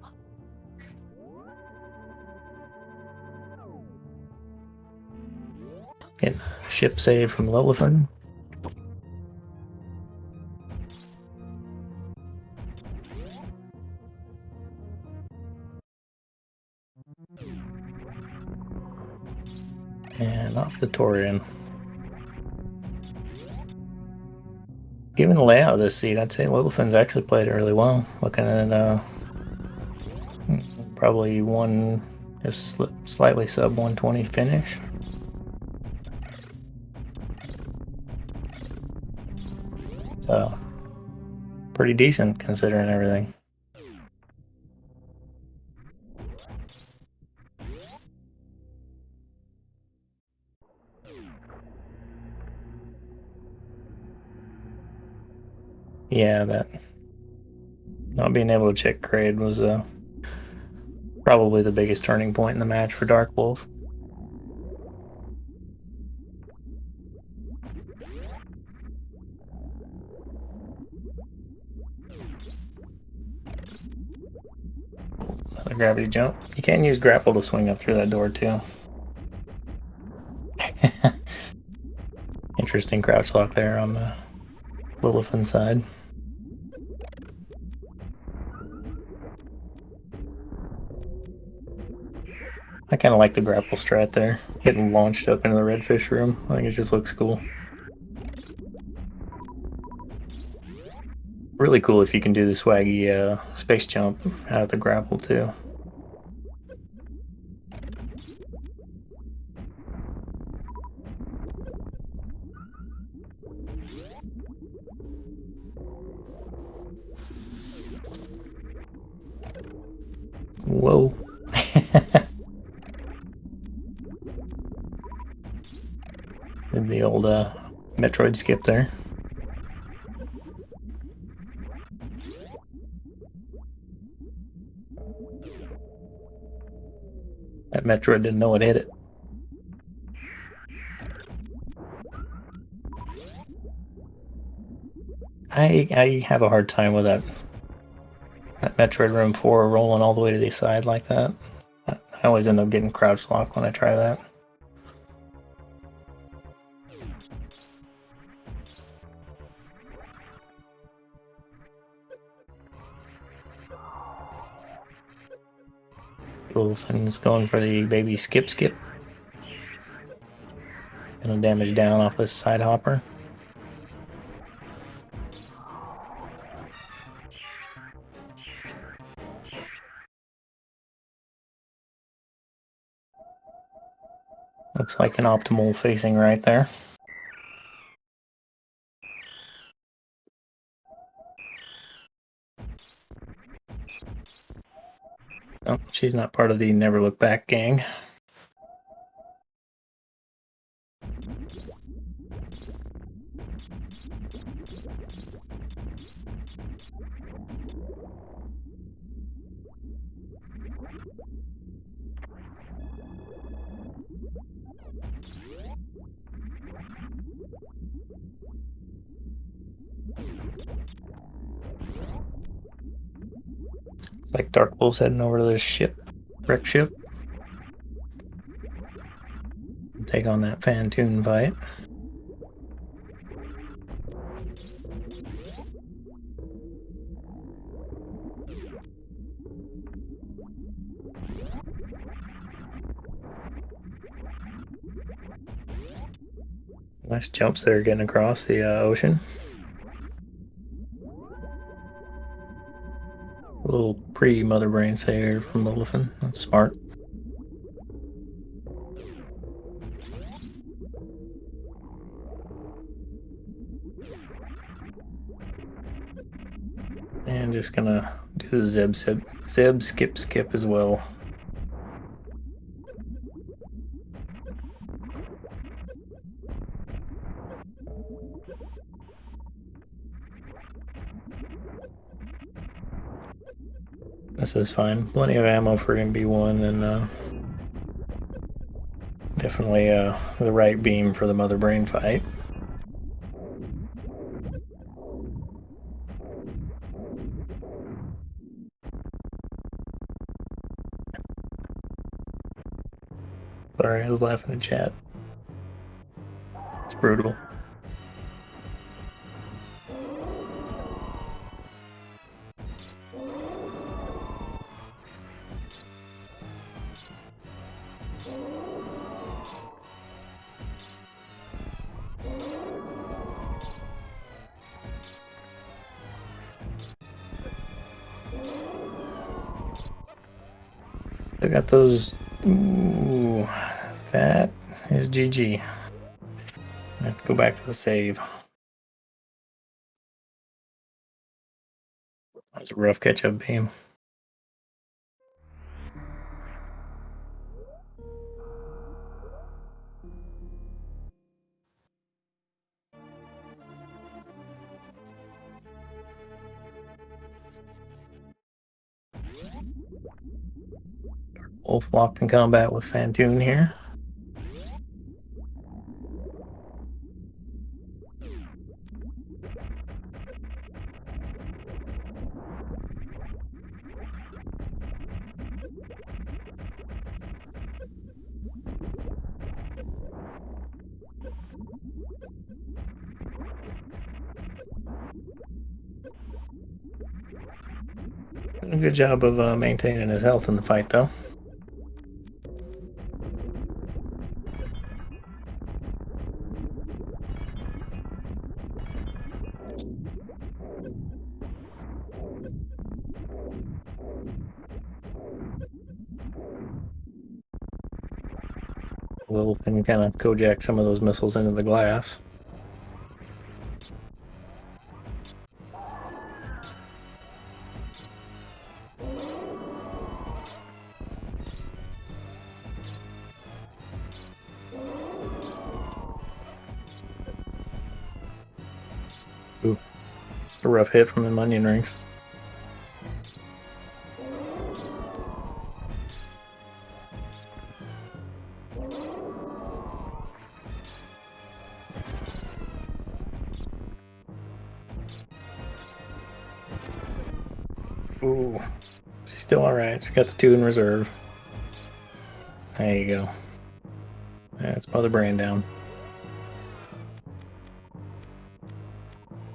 Getting a ship save from Lillifen. And off the Torian. Given the layout of this seed, I'd say Lilifen's actually played it really well. Looking at probably one just slightly sub 120 finish. So pretty decent considering everything. Yeah, that not being able to check grade was probably the biggest turning point in the match for Darkwolf. Another gravity jump. You can use grapple to swing up through that door too. Interesting crouch lock there on the Lillifen side. I kind of like the grapple strat there. Getting launched up into the redfish room. I think it just looks cool. Really cool if you can do the swaggy space jump out of the grapple too. Whoa. Did the old Metroid skip there. That Metroid didn't know what hit it. I have a hard time with that Metroid Room 4 rolling all the way to the side like that. I always end up getting crouch lock when I try that. Lilifen's going for the baby skip. Gonna damage down off this side hopper. Looks like an optimal facing right there. Oh, she's not part of the Never Look Back gang. It's like Darkwolf's heading over to this ship, wreck ship. Take on that Fantoon fight. Nice jumps there getting across the ocean. A little pre-mother brain saver from Lillifen. That's smart. And just gonna do the Zeb skip as well. This is fine. Plenty of ammo for MB1 and definitely the right beam for the mother brain fight. Sorry, I was laughing in chat. It's brutal. I got those. Ooh, that is GG. I have to go back to the save. That was a rough catch-up beam. Wolf locked in combat with Fantoon here. Doing a good job of maintaining his health in the fight, though. Lillifen kind of Kojak some of those missiles into the glass. Ooh, a rough hit from the onion rings. Ooh, she's still alright. She got the 2 in reserve. There you go. That's Mother Brain down.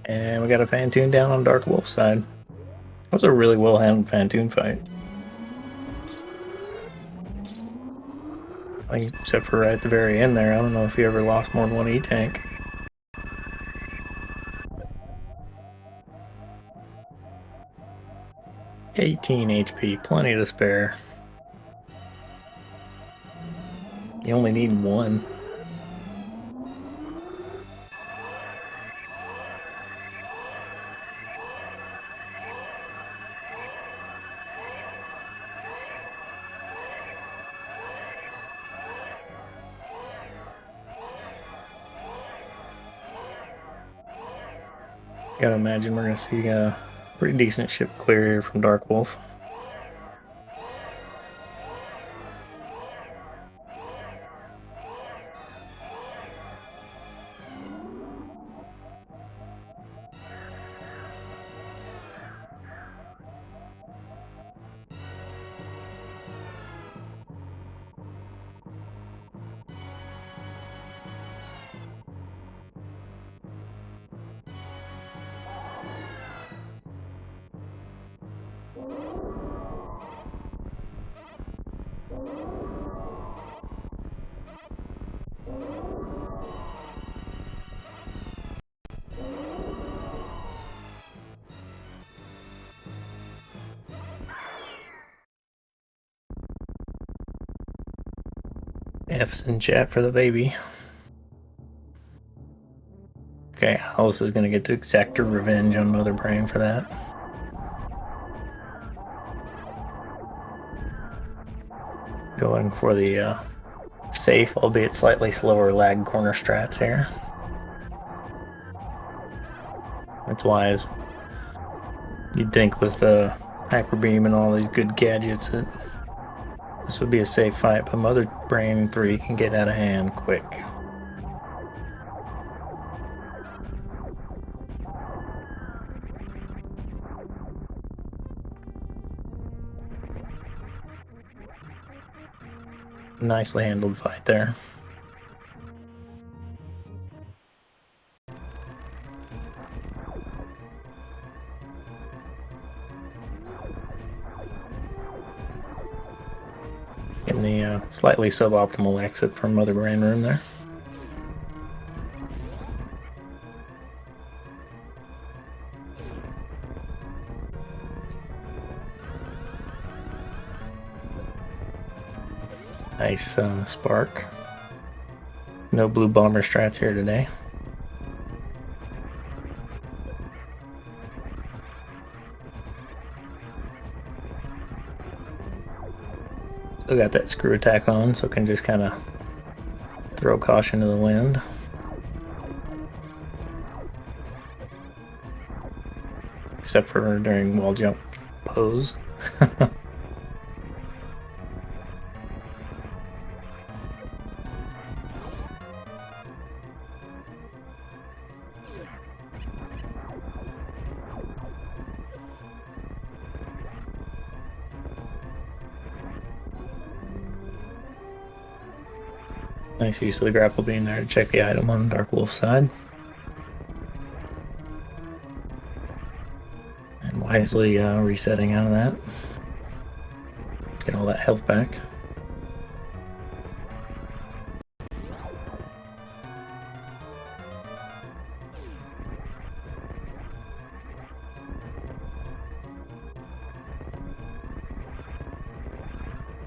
And we got a Fantoon down on Darkwolf's side. That was a really well-handled Fantoon fight. I think except for right at the very end there, I don't know if he ever lost more than one E-tank. 18 HP, plenty to spare. You only need 1. Gotta imagine we're gonna see a pretty decent ship clear here from Darkwolf. F's in chat for the baby. Okay, Alice is gonna get to exact her revenge on Mother Brain for that. Going for the safe, albeit slightly slower lag corner strats here. That's wise. You'd think with Hyper Beam and all these good gadgets that this would be a safe fight, but Mother Brain 3 can get out of hand quick. Nicely handled fight there. In the slightly suboptimal exit from Mother Brain room there. Nice spark. No blue bomber strats here today. Still got that screw attack on, so can just kind of throw caution to the wind. Except for during wall jump pose. Nice use of the grapple beam there to check the item on Darkwolf's side. And wisely resetting out of that. Get all that health back.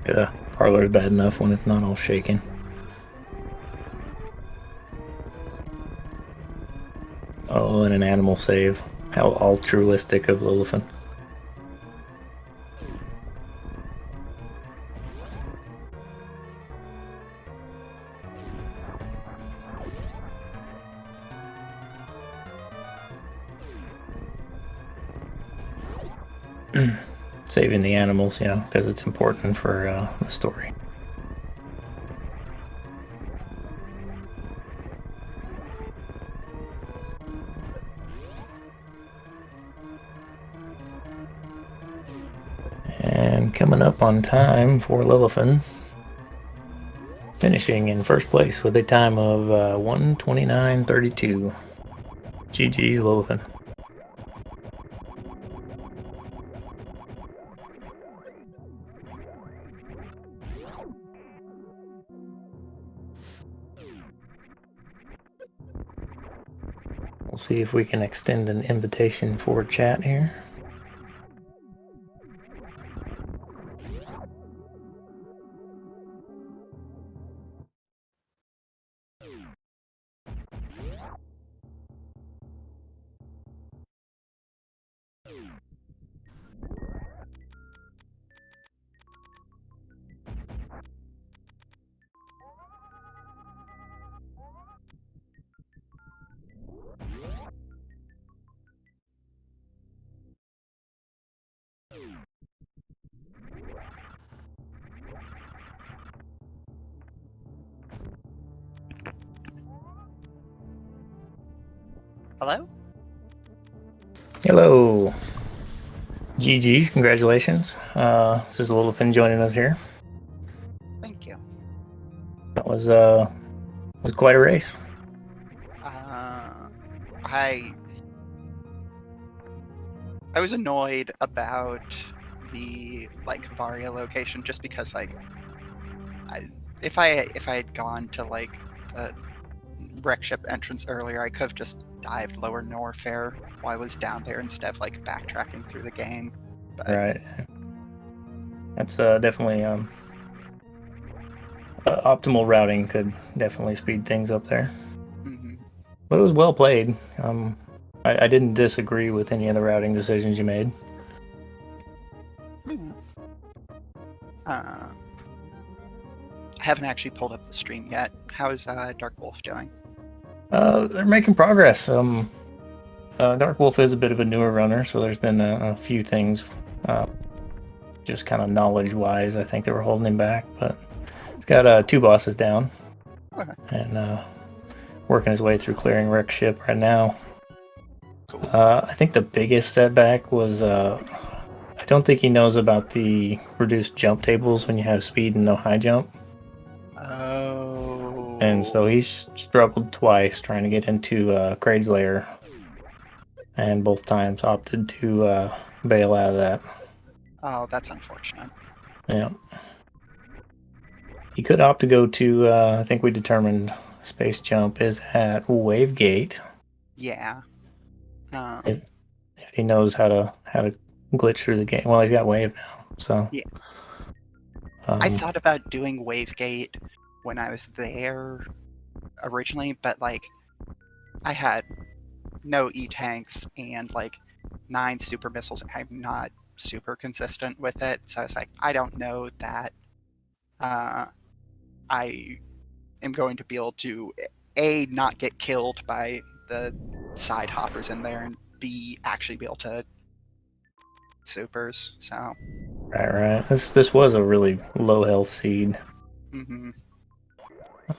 Yeah, parlor's bad enough when it's not all shaking. Oh, and an animal save. How altruistic of Lillifen. Saving the animals, you know, because it's important for the story. And coming up on time for Lillifen. Finishing in first place with a time of 1:29:32. GG's Lillifen. We'll see if we can extend an invitation for chat here. Hello? Hello. GG's, congratulations. This is Lillifen joining us here. Thank you. That was quite a race. I was annoyed about the Varia location just because if I had gone to the wreck ship entrance earlier, I could have just dived lower Norfair while I was down there instead of backtracking through the game. But Right. That's definitely Optimal routing could definitely speed things up there. Hmm. But it was well played. I didn't disagree with any of the routing decisions you made. Yeah. I haven't actually pulled up the stream yet. How is Darkwolf doing? They're making progress. Darkwolf is a bit of a newer runner, so there's been a few things, just kind of knowledge-wise, I think they were holding him back. But he's got 2 bosses down, Okay. and working his way through clearing Rick's ship right now. Cool. I think the biggest setback was I don't think he knows about the reduced jump tables when you have speed and no high jump. Oh. And so he's struggled twice trying to get into Kraid's lair, and both times opted to bail out of that. Oh, that's unfortunate. Yeah. He could opt to go to, I think we determined Space Jump is at Wavegate. Yeah. If he knows how to glitch through the game. Well, he's got Wave now, so. Yeah. I thought about doing Wavegate when I was there originally, but like I had no E-tanks and like 9 super missiles. I'm not super consistent with it, so I was like, I don't know that I am going to be able to A, not get killed by the side hoppers in there, and B, actually be able to supers. So Right. This was a really low health seed. hmm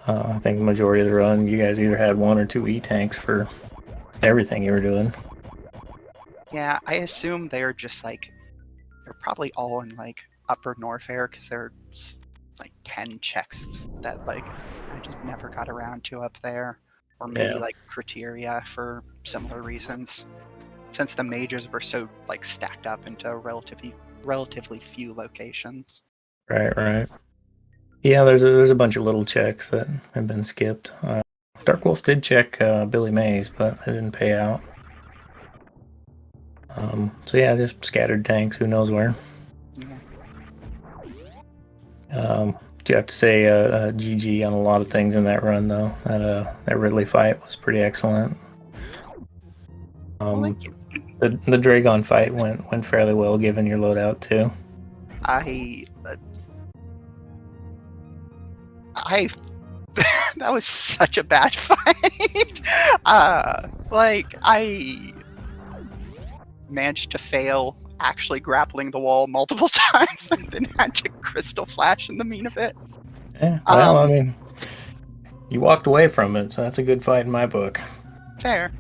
I think the majority of the run, you guys either had 1 or 2 E-tanks for everything you were doing. yeah, I assume they're just like they're probably all in like Upper Norfair because they're like 10 checks that like I just never got around to up there, or maybe Yeah. like criteria for similar reasons. Since the majors were so like stacked up into relatively few locations. Right. Yeah, there's a bunch of little checks that have been skipped. Darkwolf did check Billy Mays, but it didn't pay out. So yeah, just scattered tanks. Who knows where? Yeah. Do you have to say GG on a lot of things in that run though? That Ridley fight was pretty excellent. Well, thank you. The Draygon fight went fairly well given your loadout too. I that was such a bad fight. Like I managed to fail actually grappling the wall multiple times and then had to crystal flash in the mean of it. Yeah, well, I mean, you walked away from it, so that's a good fight in my book. Fair.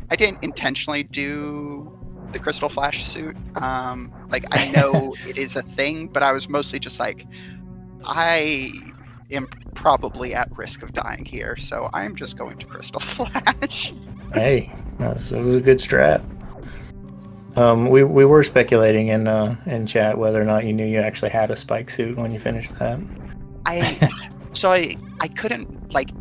I didn't intentionally do the crystal flash suit. Like I know it is a thing, but I was mostly just like, I am probably at risk of dying here, so I'm just going to crystal flash. Hey, it was a good strat. We were speculating in chat whether or not you knew you actually had a spike suit when you finished that. I couldn't like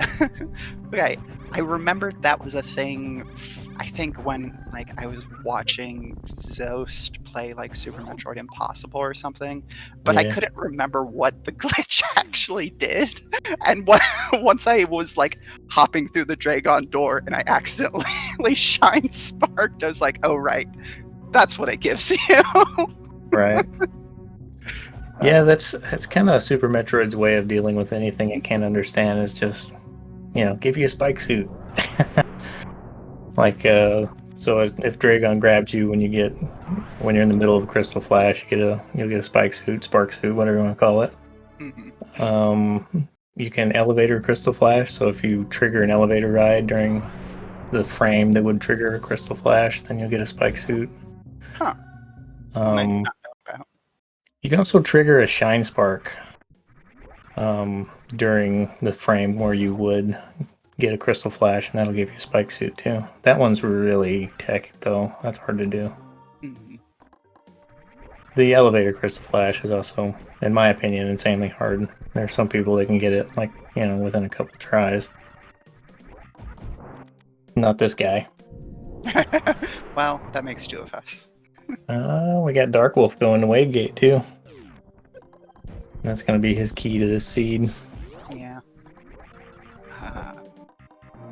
okay, I remembered that was a thing. I think when like I was watching Zost play like Super Metroid Impossible or something, but I Yeah. couldn't remember what the glitch actually did. And once I was like hopping through the Draygon door and I accidentally shine sparked, I was like, oh right, that's what it gives you. Right. Yeah, that's kind of Super Metroid's way of dealing with anything it can't understand is just, give you a spike suit. Like, so if Draygon grabs you when you're in the middle of a crystal flash, you'll get a spike suit, spark suit, whatever you want to call it. Mm-hmm. You can elevator crystal flash. So if you trigger an elevator ride during the frame that would trigger a crystal flash, then you'll get a spike suit. Huh. Well, I did not know about. You can also trigger a shine spark during the frame where you would get a crystal flash, and that'll give you a spike suit too. That one's really tech though. That's hard to do. Mm-hmm. The elevator crystal flash is also, in my opinion, insanely hard. There are some people that can get it like, within a couple tries. Not this guy. Well, that makes 2 of us. We got Darkwolf going to Wavegate too. That's going to be his key to this seed. Yeah. Uh, I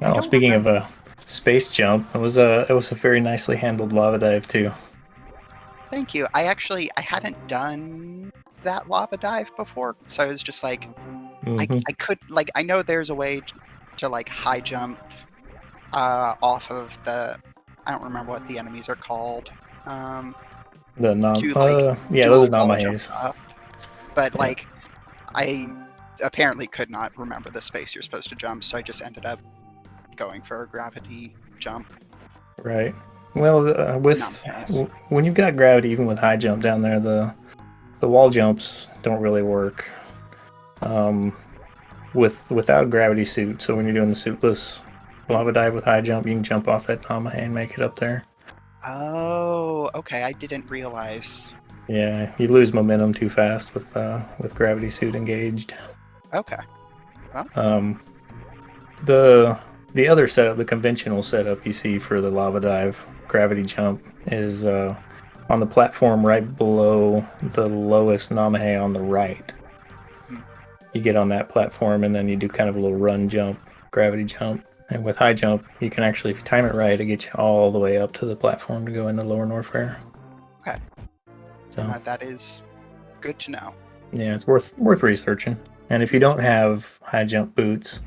Oh, don't speaking of remember. a space jump, it was a very nicely handled lava dive too. Thank you. I hadn't done that lava dive before, so I was just like, Hmm. I could like I know there's a way to like high jump off of the I don't remember what the enemies are called. Um, to like Yeah, do those a are wall jump Namahes. up, but Yeah, like I apparently could not remember the space you're supposed to jump, so I just ended up going for a gravity jump. right. Well, Nonetheless. when you've got gravity, even with high jump down there, the wall jumps don't really work. Um, without gravity suit. So when you're doing the suitless lava Mhm. dive with high jump, you can jump off that Namahe and make it up there. Oh, okay. I didn't realize. Yeah, you lose momentum too fast with gravity suit engaged. Okay. Well, Um, the the other setup, the conventional setup you see for the lava dive gravity jump is on the platform right below the lowest Namahe on the right. hmm, You get on that platform and then you do kind of a little run jump, gravity jump. And with high jump, you can actually, if you time it right, it gets you all the way up to the platform to go into Lower Norfair. okay. So That is good to know. yeah, it's worth researching. And if you Mhm. don't have high jump boots,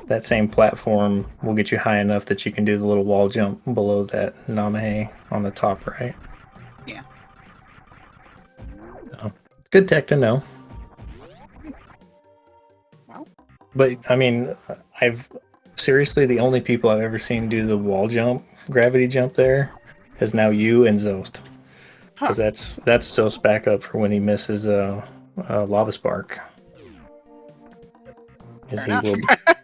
that same platform will get you high enough that you can do the little wall jump below that Namahe on the top right. Yeah. So good tech to know. Hmm. Well, But I mean, I've seriously the only people I've ever seen do the wall jump, gravity jump there, is now you and Zost, huh. because that's Zost backup for when he misses a lava spark. Is Fair he enough. will,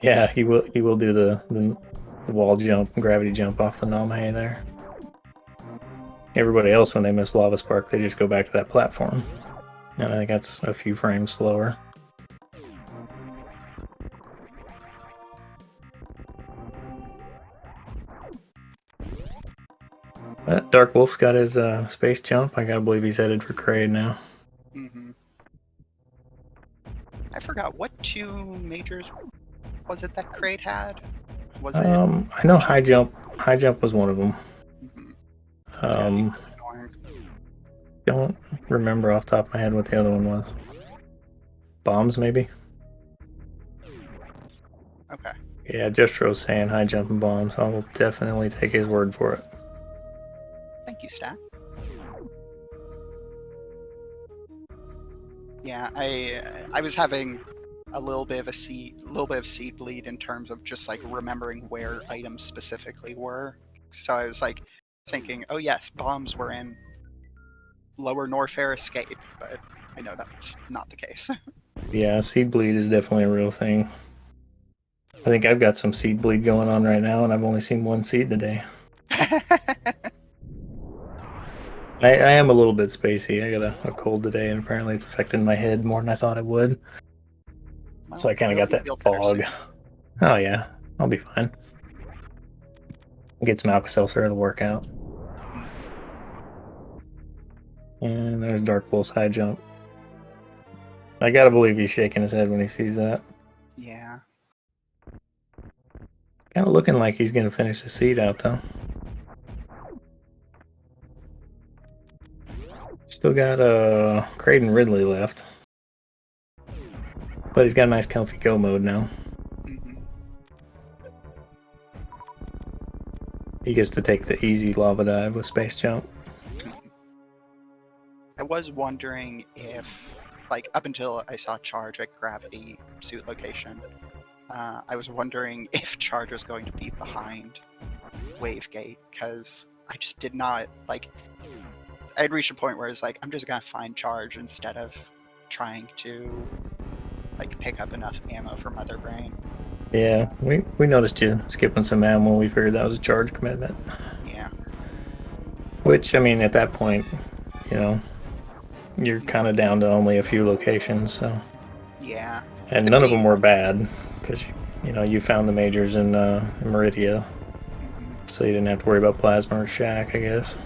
yeah, he will do the wall jump, gravity jump off the Nalmahe there. Everybody else, when they miss lava spark, they just go back to that platform, and I think that's a few frames slower. But Darkwolf's got his space jump. I gotta believe he's headed for Kraid now. Hmm. I forgot what two majors was it that Kraid had? Was it I high know jump? high jump. High jump was one of them. Hmm. That's gotta be Um, kind of annoying. don't remember off the top of my head what the other one was. Bombs, maybe. Okay. Yeah, Jestro's saying high jump and bombs. I will definitely take his word for it. Thank you, Stat. Yeah, I was having a little bit of seed bleed in terms of just like remembering where items specifically were. So I was like thinking, oh yes, bombs were in Lower Norfair Escape, but I know that's not the case. Yeah, seed bleed is definitely a real thing. I think I've got some seed bleed going on right now, and I've only seen one seed today. I am a little bit spacey. I got a cold today, and apparently it's affecting my head more than I thought it would. So Well, I kind of you'll got be that feel better fog. soon. Oh yeah, I'll be fine. Get some Alka-Seltzer, it'll work out. Mm, And there's Dark Wolf's high jump. I gotta believe he's shaking his head when he sees that. yeah. Kind of looking like he's gonna finish the seed out though. Still got Kraid and Ridley left, but he's got a nice comfy go mode now. Hmm. He gets to take the easy lava dive with space jump. I was wondering if, like, up until I saw Charge at Gravity Suit location, I was wondering if Charge was going to be behind Wavegate because I just did not like. I had reached a point where it's like I'm just gonna find Charge instead of trying to like pick up enough ammo for Mother Brain. Yeah, we noticed you skipping some ammo. We figured that was a charge commitment. Yeah. Which, I mean, at that point, you know, you're kind of down to only a few locations. So, Yeah. and The none of big them were ones. bad because you found the majors in Meridia, Hmm. so you didn't have to worry about plasma or shack, I guess.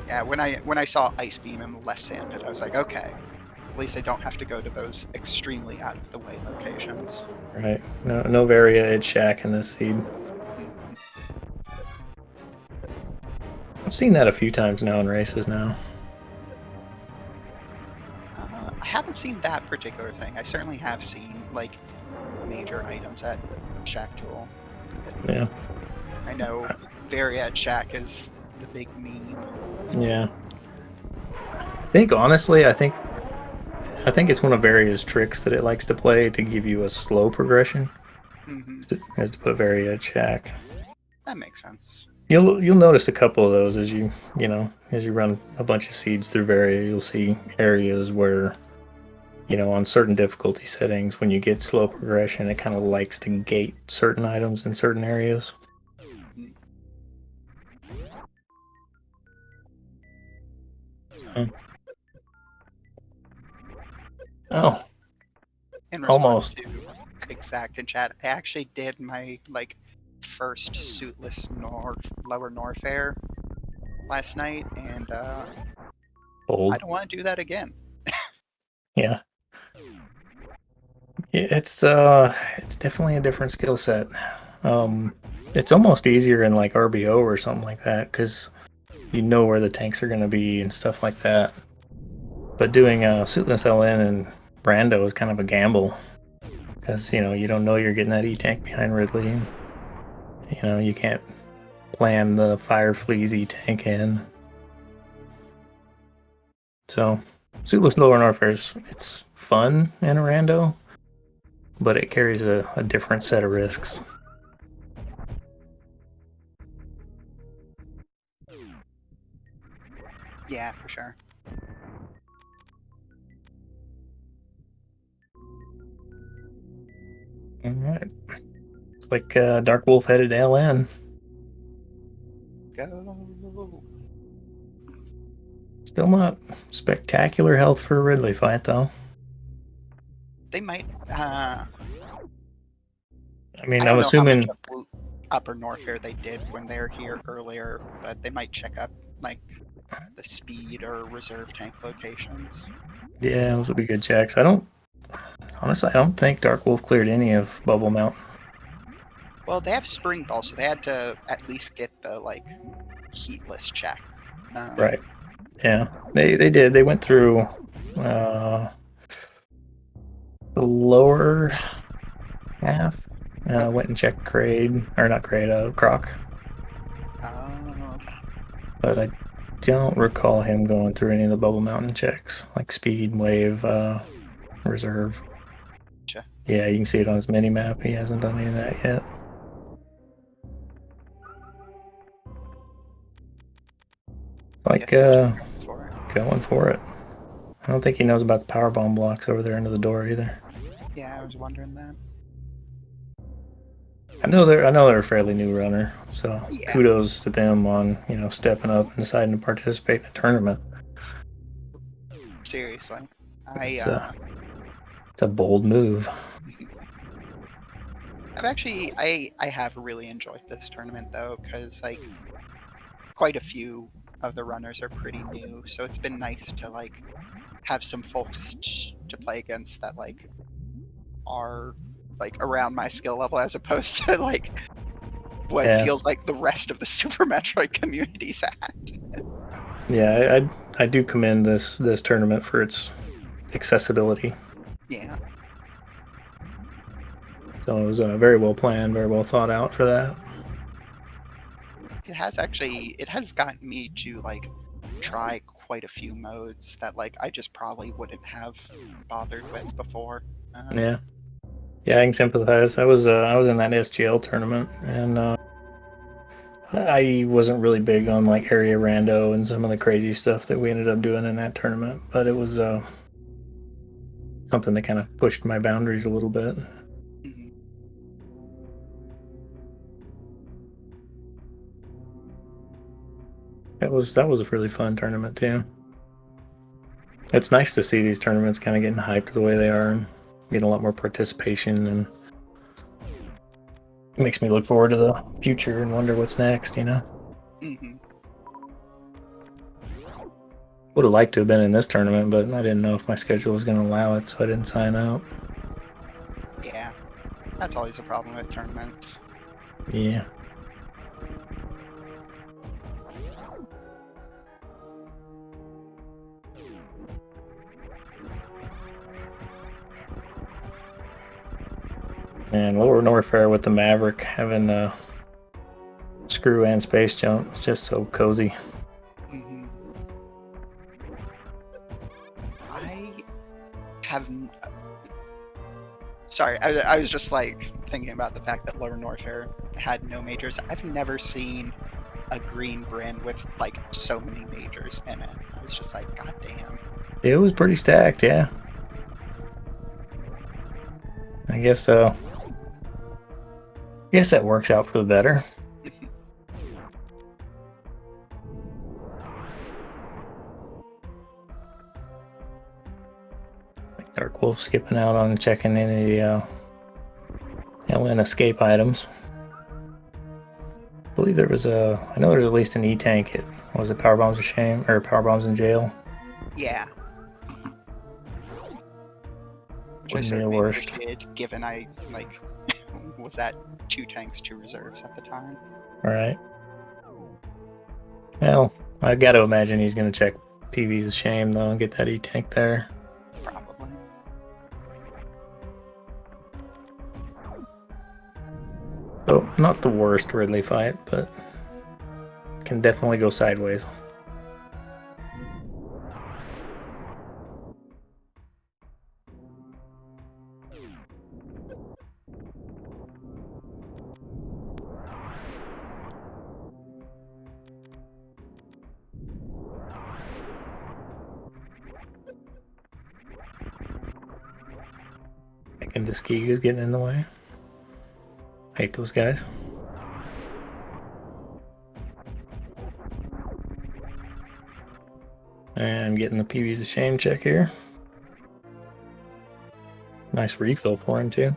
Yeah. When I saw Ice Beam in the left sandpit, I was like, okay, At least I don't have to go to those extremely out of the way locations. Right. No variated shack in this seed. Mhm. I've seen that a few times now in races now. I haven't seen that particular thing. I certainly have seen like major items at Shack Tool. Yeah. I know Variat Shack is the big meme. Yeah. I think honestly, I think it's one of various tricks that it likes to play to give you a slow progression. Mm-hmm. Is to put varied shack. That makes sense. You'll notice a couple of those as you run a bunch of seeds through Varia. You'll see areas where, on certain difficulty settings, when you get slow progression, it kind of likes to gate certain items in certain areas. Mm. Oh, In response almost. to Exact in chat, I actually did my first suitless lower Norfair last night, and I Old. don't want to do that again. Yeah. It's definitely a different skill set. It's almost easier in like RBO or something like that because you know where the tanks are going to be and stuff like that. But doing suitless LN and Rando is kind of a gamble because you don't know you're getting that E tank behind Ridley. And, you can't plan the Fire Fleas E tank in. So suitless lower Norfair it's fun in a Rando, but it carries a different set of risks. Yeah, for sure. All right. It's like Darkwolf headed LN. Go. Still not spectacular health for a Ridley fight, though. They might. I I mean, I'm don't know how much assuming. of Upper Norfair they did when they were here earlier, but they might check up the speed or reserve tank locations. Yeah, those would be good checks. Honestly, I don't think Darkwolf cleared any of Bubble Mountain. Well, they have Spring Ball, so they had to at least get the heatless check. Right. Yeah, they did. They went through the lower half. Okay. Went and checked Crade, or not Crade, Croc. Oh, okay. But I don't recall him going through any of the Bubble Mountain checks, like speed, wave, reserve. Gotcha. Yeah, you can see it on his mini map. He hasn't done any of that yet. Like going for it. I don't think he knows about the power bomb blocks over there under the door either. Yeah, I was wondering that. I know they're a fairly new runner, so Yeah. kudos to them on stepping up and deciding to participate in a tournament. Seriously, It's a bold move. I have really enjoyed this tournament though, because quite a few of the runners are pretty new, so it's been nice to have some folks to play against that are around my skill level, as opposed to what feels like the rest of the Super Metroid community's at. Yeah, I do commend this tournament for its accessibility. Yeah. So it was very well planned, very well thought out for that. It has gotten me to try quite a few modes that I just probably wouldn't have bothered with before. Yeah, I can sympathize. I was in that SGL tournament, and I wasn't really big on area rando and some of the crazy stuff that we ended up doing in that tournament, but it was something that kind of pushed my boundaries a little bit. Mm-hmm. That was a really fun tournament too. It's nice to see these tournaments kind of getting hyped the way they are and getting a lot more participation, and it makes me look forward to the future and wonder what's next, Mm-hmm. Would have liked to have been in this tournament, but I didn't know if my schedule was going to allow it, so I didn't sign up. Yeah, that's always a problem with tournaments. Yeah. And Lower Norfair with the Maverick having screw and space jump. It's just so cozy. Mm-hmm. I have. Sorry, I was just like thinking about the fact that Lower Norfair had no majors. I've never seen a green brand with like so many majors in it. I was just like, God damn. It was pretty stacked, yeah. I guess so. Guess that works out for the better. Like Darkwolf skipping out on checking any LN escape items. I believe there was I know there's at least an E-tank. Was it Power Bombs of Shame or Power Bombs in Jail? Yeah. Which I Wouldn't be the certainly worst. appreciated, given I like was at 2 tanks, 2 reserves at the time. All right. Well, I got to imagine he's going to check PV's of Shame though and get that E-tank there. Probably. So not the worst Ridley fight, but can definitely go sideways. Thinking this Giga's getting in the way. Hate those guys. And getting the PV's of Shame check here. Nice refill for him too.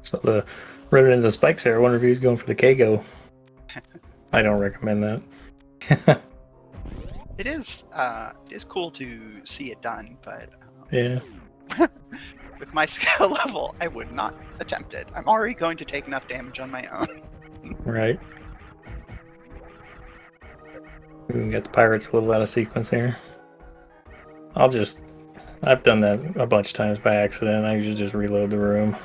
So the running into the spikes there, I wonder if he's going for the Kago. I don't recommend that. It is cool to see it done, but Yeah. with my skill level, I would not attempt it. I'm already going to take enough damage on my own. Right. We can get the pirates a little out of sequence here. I've done that a bunch of times by accident. I usually just reload the room.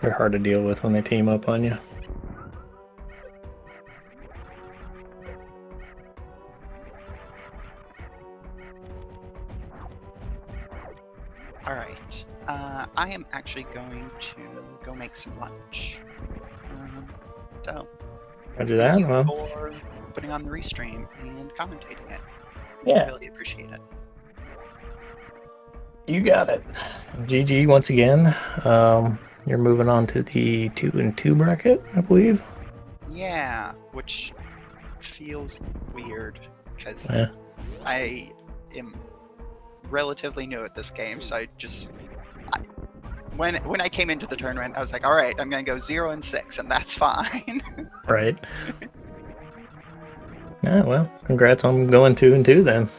They're hard to deal with when they team up on you. Alright, I am actually going to go make some lunch. So, Roger thank that. you Well, for putting on the restream and commentating it. yeah, Really appreciate it. you got it. GG once again. You're moving on to the 2-2 bracket, I believe. Yeah, which feels weird because Yeah. I am relatively new at this game, so when I came into the tournament, I was like, all right, I'm gonna go 0-6, and that's fine. Right. Yeah. Well, congrats on going 2-2 then.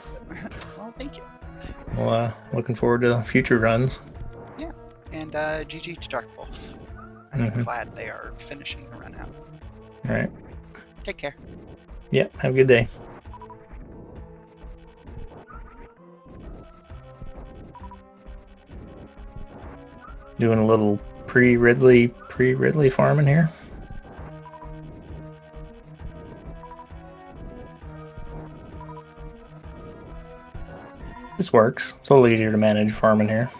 Well, thank you. Well, looking forward to future runs. Yeah, and GG to Darkwolf. I am glad they are finishing the run out. All right. Take care. Yeah. Have a good day. Doing a little pre-Ridley farming here. This works. It's a little easier to manage farming here.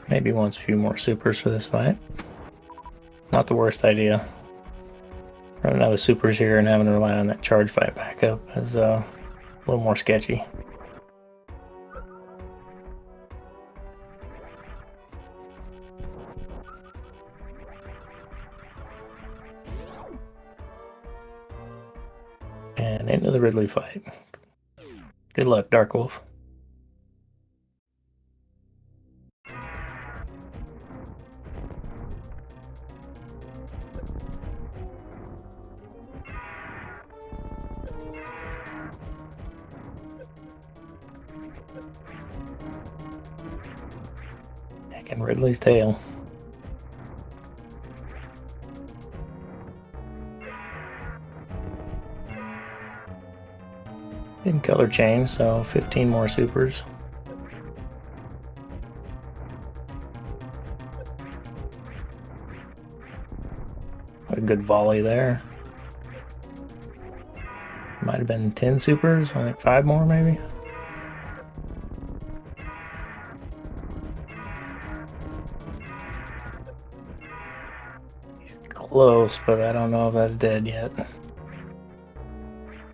Maybe wants a few more supers for this fight. Not the worst idea. Running out of supers here and having to rely on that charge fight backup is a little more sketchy. And into the Ridley fight. Good luck, Darkwolf. Back in Ridley's tail. Didn't color change, so 15 more supers. A good volley there. Might have been 10 supers, I think 5 more maybe. He's close, but I don't know if that's dead yet.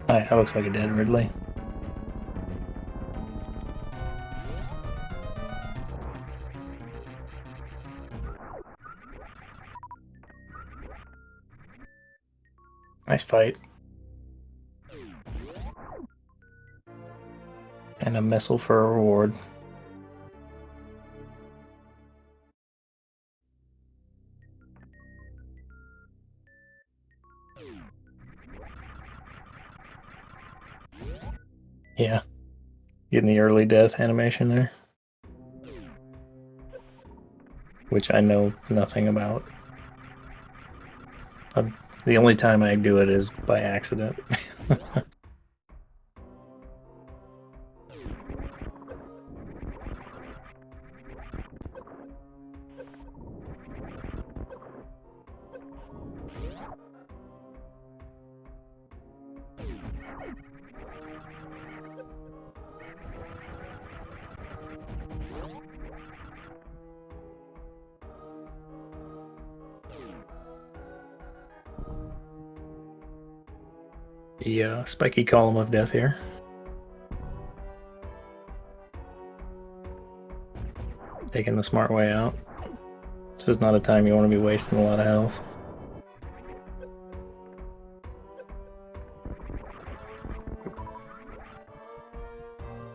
Alright, that looks like a dead Ridley. Nice fight. And a missile for a reward. Yeah. Getting the early death animation there. Which I know nothing about. The only time I do it is by accident. The spiky column of death here. Taking the smart way out. This is not a time you want to be wasting a lot of health.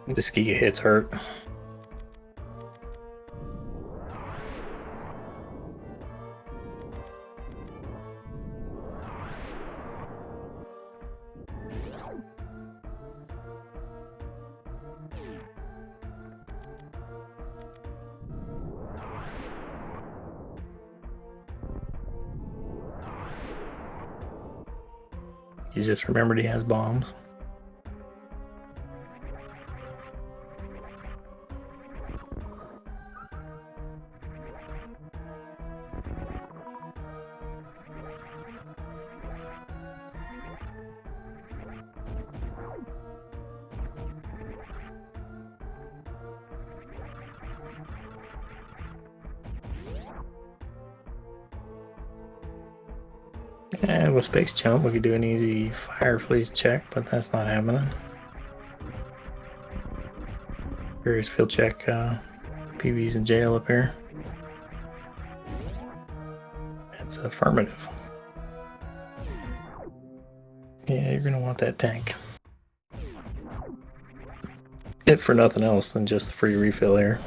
The Skiga hits hurt. You just remembered he has bombs. And with Space Jump, we could do an easy Fire Fleece check, but that's not happening. Curious field check PV's in jail up here. That's affirmative. Yeah, you're gonna want that tank. If for nothing else than just the free refill here.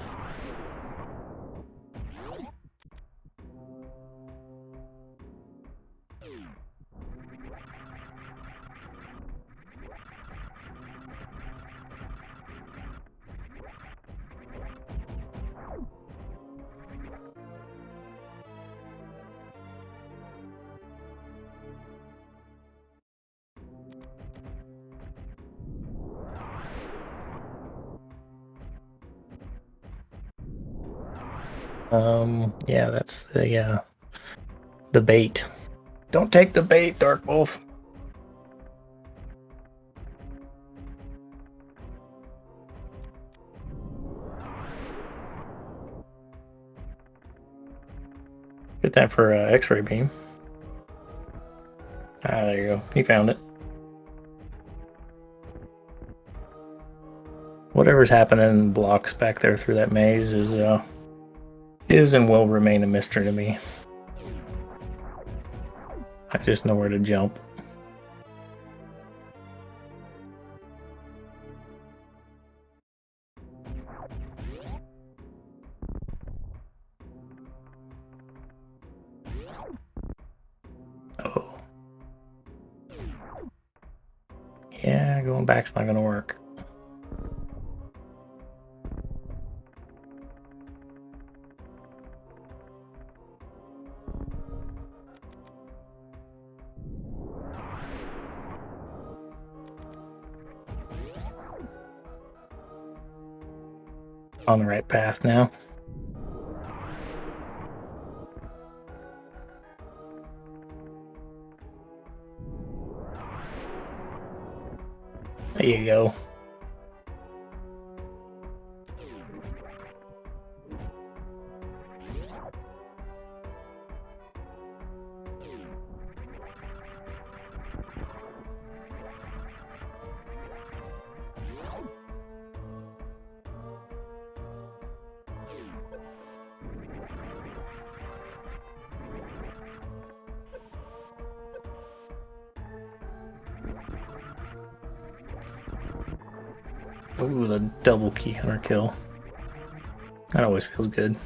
Yeah, that's the bait. Don't take the bait, Darkwolf. Good time for X-ray beam. Ah, there you go. He found it. Whatever's happening in blocks back there through that maze is and will remain a mystery to me. I just know where to jump. Oh. Yeah, going back's not gonna work. On the right path now. There you go. Ooh, the double key hunter kill. That always feels good.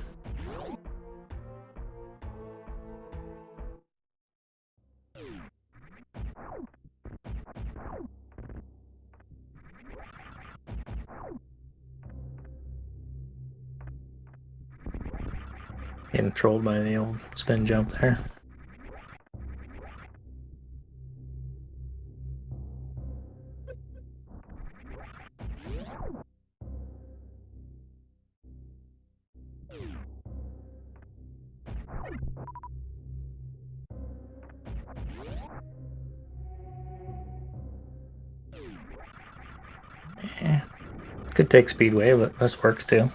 Getting trolled by the old spin jump there. Yeah. Could take speedway, but this works too.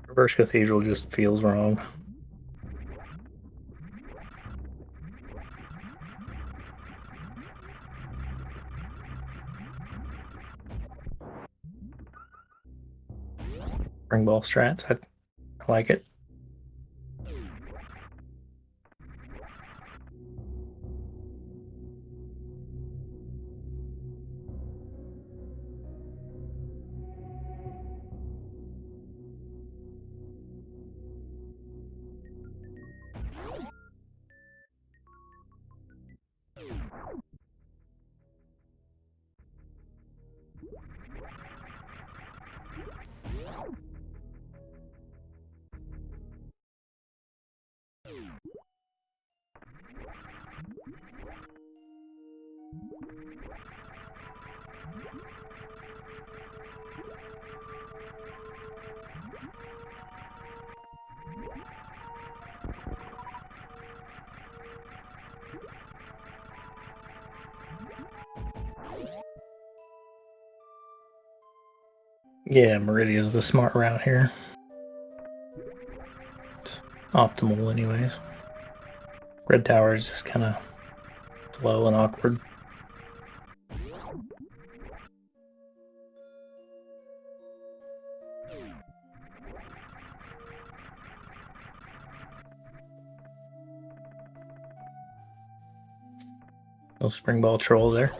Reverse Cathedral just feels wrong. Ring ball strats, I like it. Yeah, Meridia's the smart route here. It's optimal anyways. Red Tower is just kind of slow and awkward. No spring ball troll there.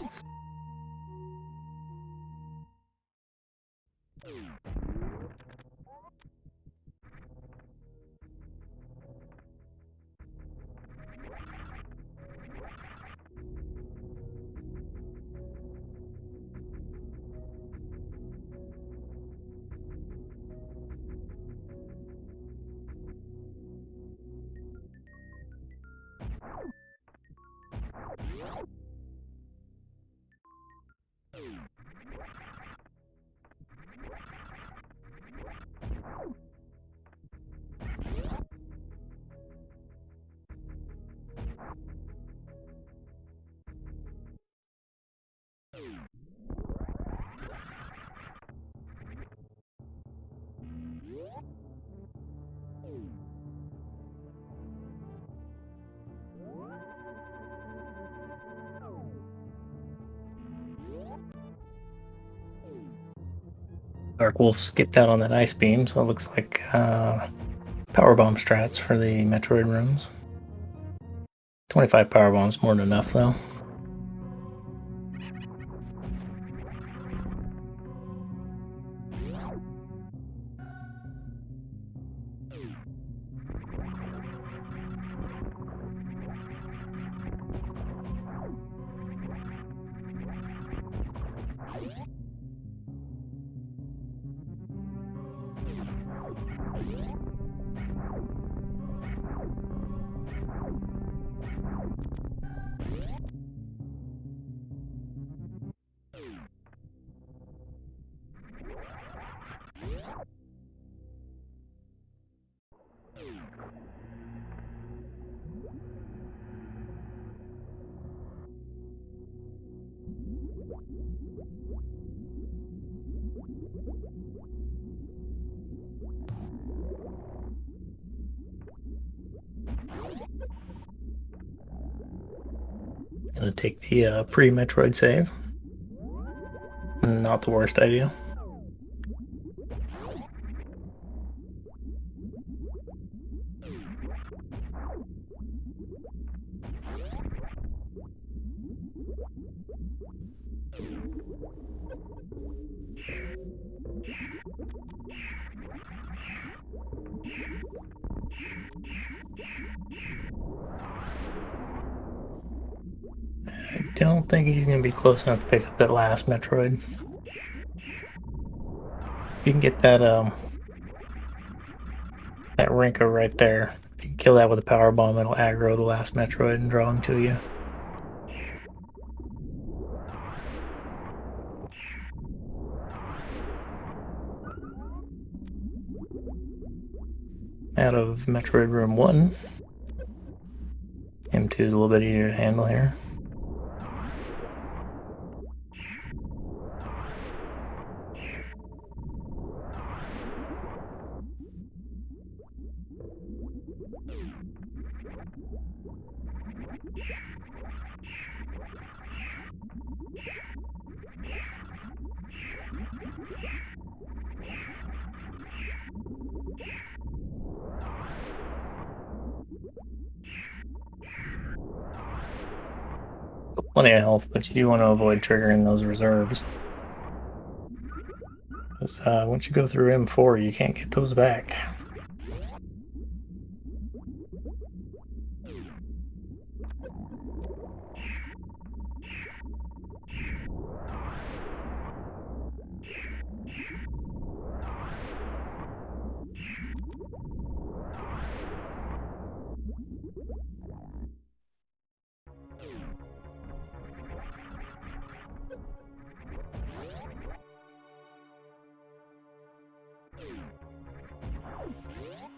Darkwolf skipped out on that ice beam, so it looks like power bomb strats for the Metroid rooms. 25 power bombs, more than enough though. Gonna take the pre-Metroid save. Not the worst idea. I don't think he's gonna be close enough to pick up that last Metroid. If you can get that that Rinker right there, if you can kill that with a power bomb, it'll aggro the last Metroid and draw him to you. Out of Metroid Room 1. M2 is a little bit easier to handle here. Plenty of health, but you do want to avoid triggering those reserves. Because once you go through M4, you can't get those back.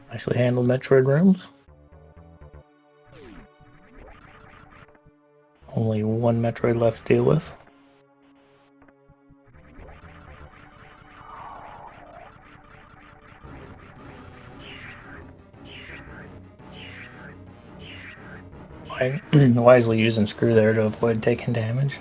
Nicely handled Metroid rooms. Only one Metroid left to deal with. Wisely using screw there to avoid taking damage.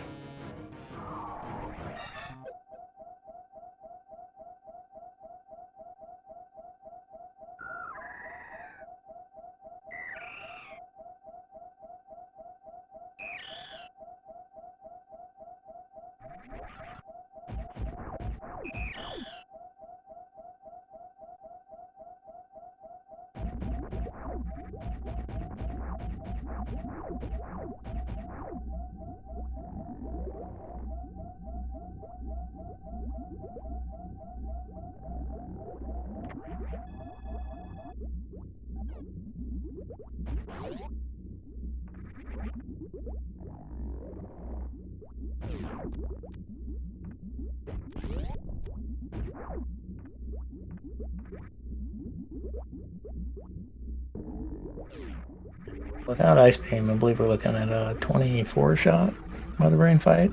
Without Ice Beam, I believe we're looking at a 24 shot by the brain fight.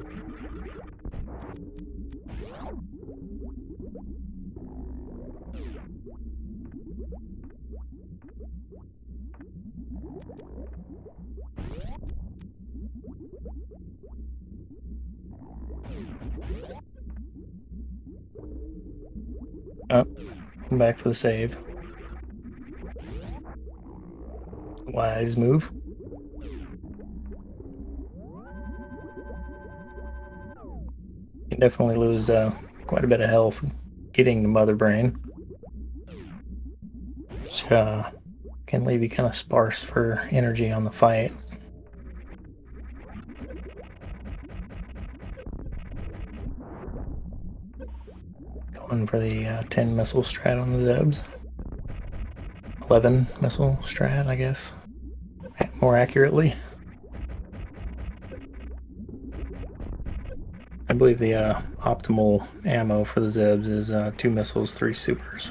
Oh, I'm back for the save. Wise move. You definitely lose quite a bit of health getting the mother brain, which can leave you kind of sparse for energy on the fight. Going for the 10 missile strat on the Zebs. 11 missile strat, I guess, more accurately. I believe the optimal ammo for the Zebs is 2 missiles, 3 supers.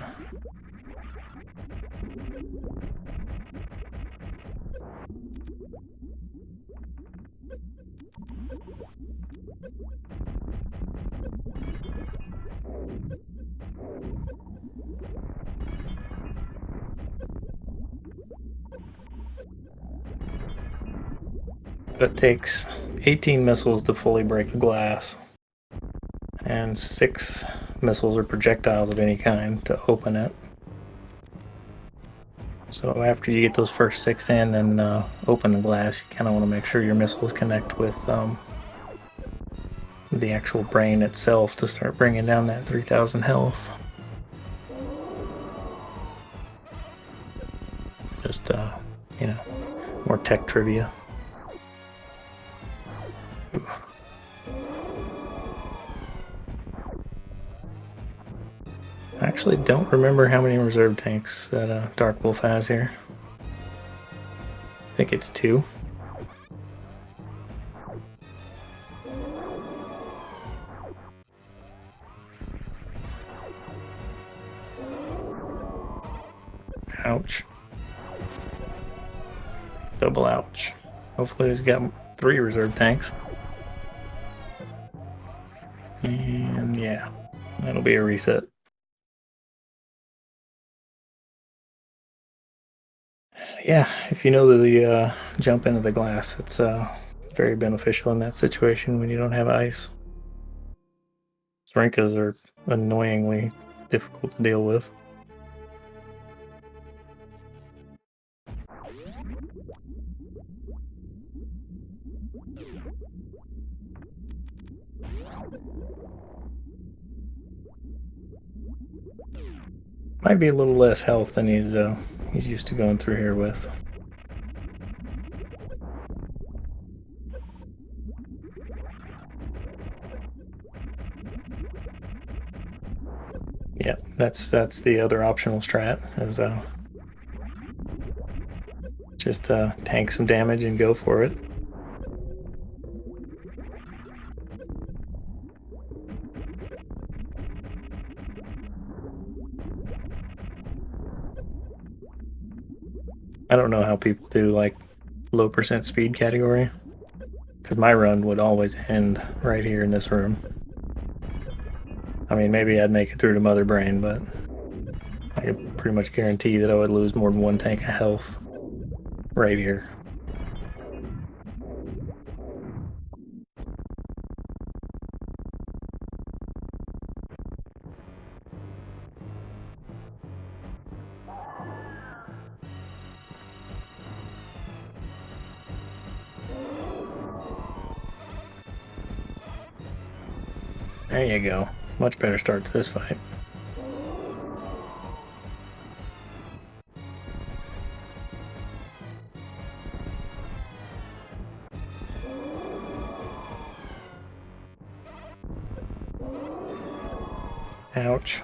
It takes 18 missiles to fully break the glass, and 6 missiles or projectiles of any kind to open it. So after you get those first 6 in and open the glass, you kind of want to make sure your missiles connect with the actual brain itself to start bringing down that 3,000 health. Just, you know, more tech trivia. Ooh. I actually don't remember how many reserve tanks that Darkwolf has here. I think it's 2. Ouch. Double ouch. Hopefully he's got 3 reserve tanks. And yeah, that'll be a reset. Yeah, if you know the jump into the glass, it's very beneficial in that situation when you don't have ice. Sprinkas are annoyingly difficult to deal with. Might be a little less health than he's used to going through here with. Yeah, that's the other optional strat, is just tank some damage and go for it. I don't know how people do like low percent speed category, because my run would always end right here in this room. I mean, maybe I'd make it through to Mother Brain, but I could pretty much guarantee that I would lose more than 1 tank of health right here. There you go. Much better start to this fight. Ouch.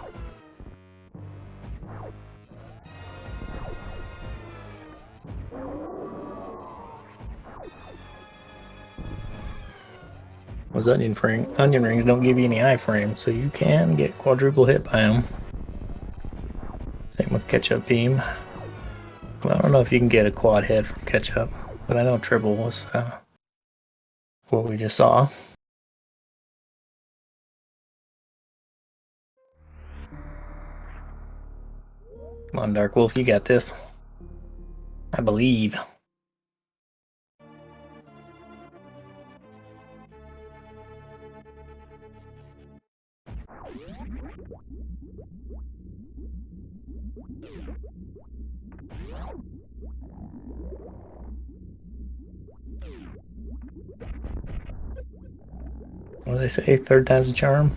Those onion rings don't give you any iframes, so you can get quadruple hit by them. Same with ketchup beam. Well, I don't know if you can get a quad head from ketchup, but I know triple was what we just saw. Come on, Darkwolf, you got this. I believe. What do they say? Third time's a charm?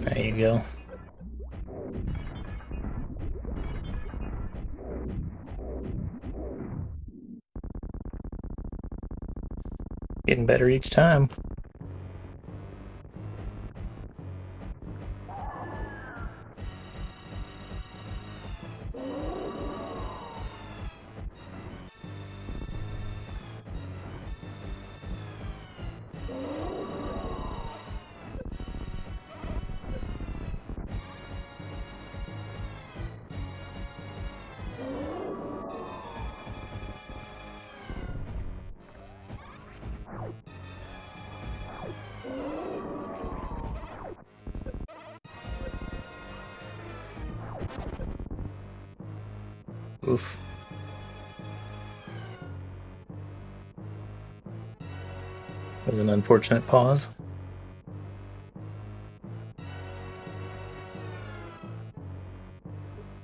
There you go. Getting better each time. Oof. That was an unfortunate pause.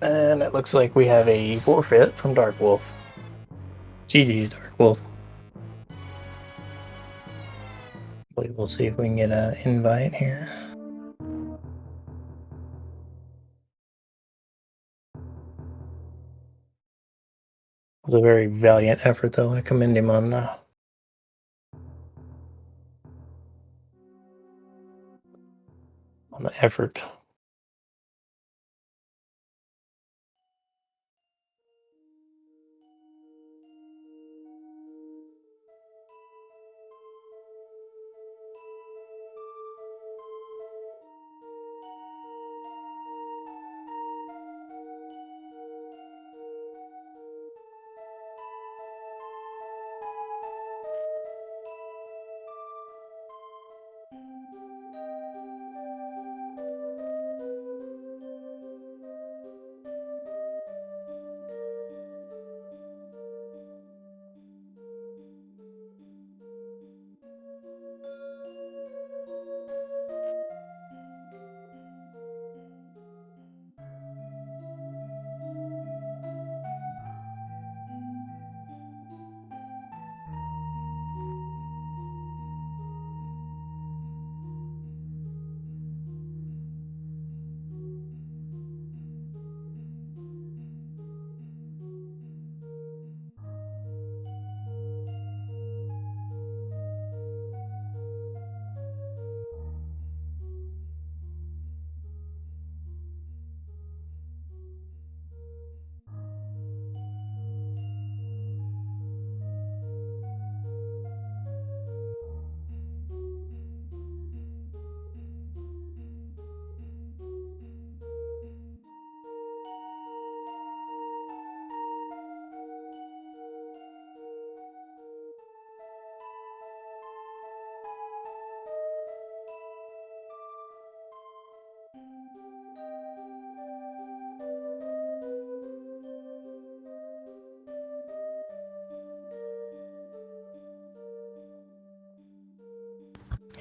And it looks like we have a forfeit from Darkwolf. GG's, Darkwolf. We'll see if we can get an invite here. It was a very valiant effort, though. I commend him on the effort.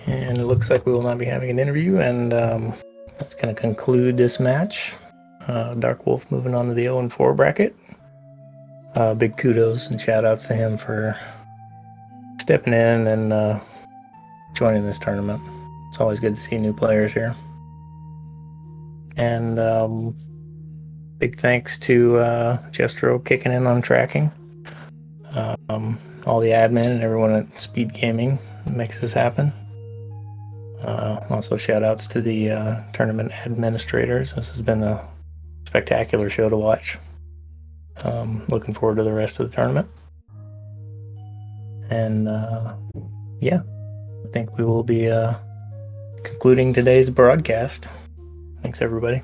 And it looks like we will not be having an interview, and that's going to conclude this match. Darkwolf moving on to the 0-4 bracket. Big kudos and shout outs to him for stepping in and joining this tournament. It's always good to see new players here. And big thanks to Jestro kicking in on tracking. All the admin and everyone at SpeedGaming that makes this happen. Also shout outs to the tournament administrators. This has been a spectacular show to watch. Looking forward to the rest of the tournament. And yeah, I think we will be concluding today's broadcast. Thanks, everybody.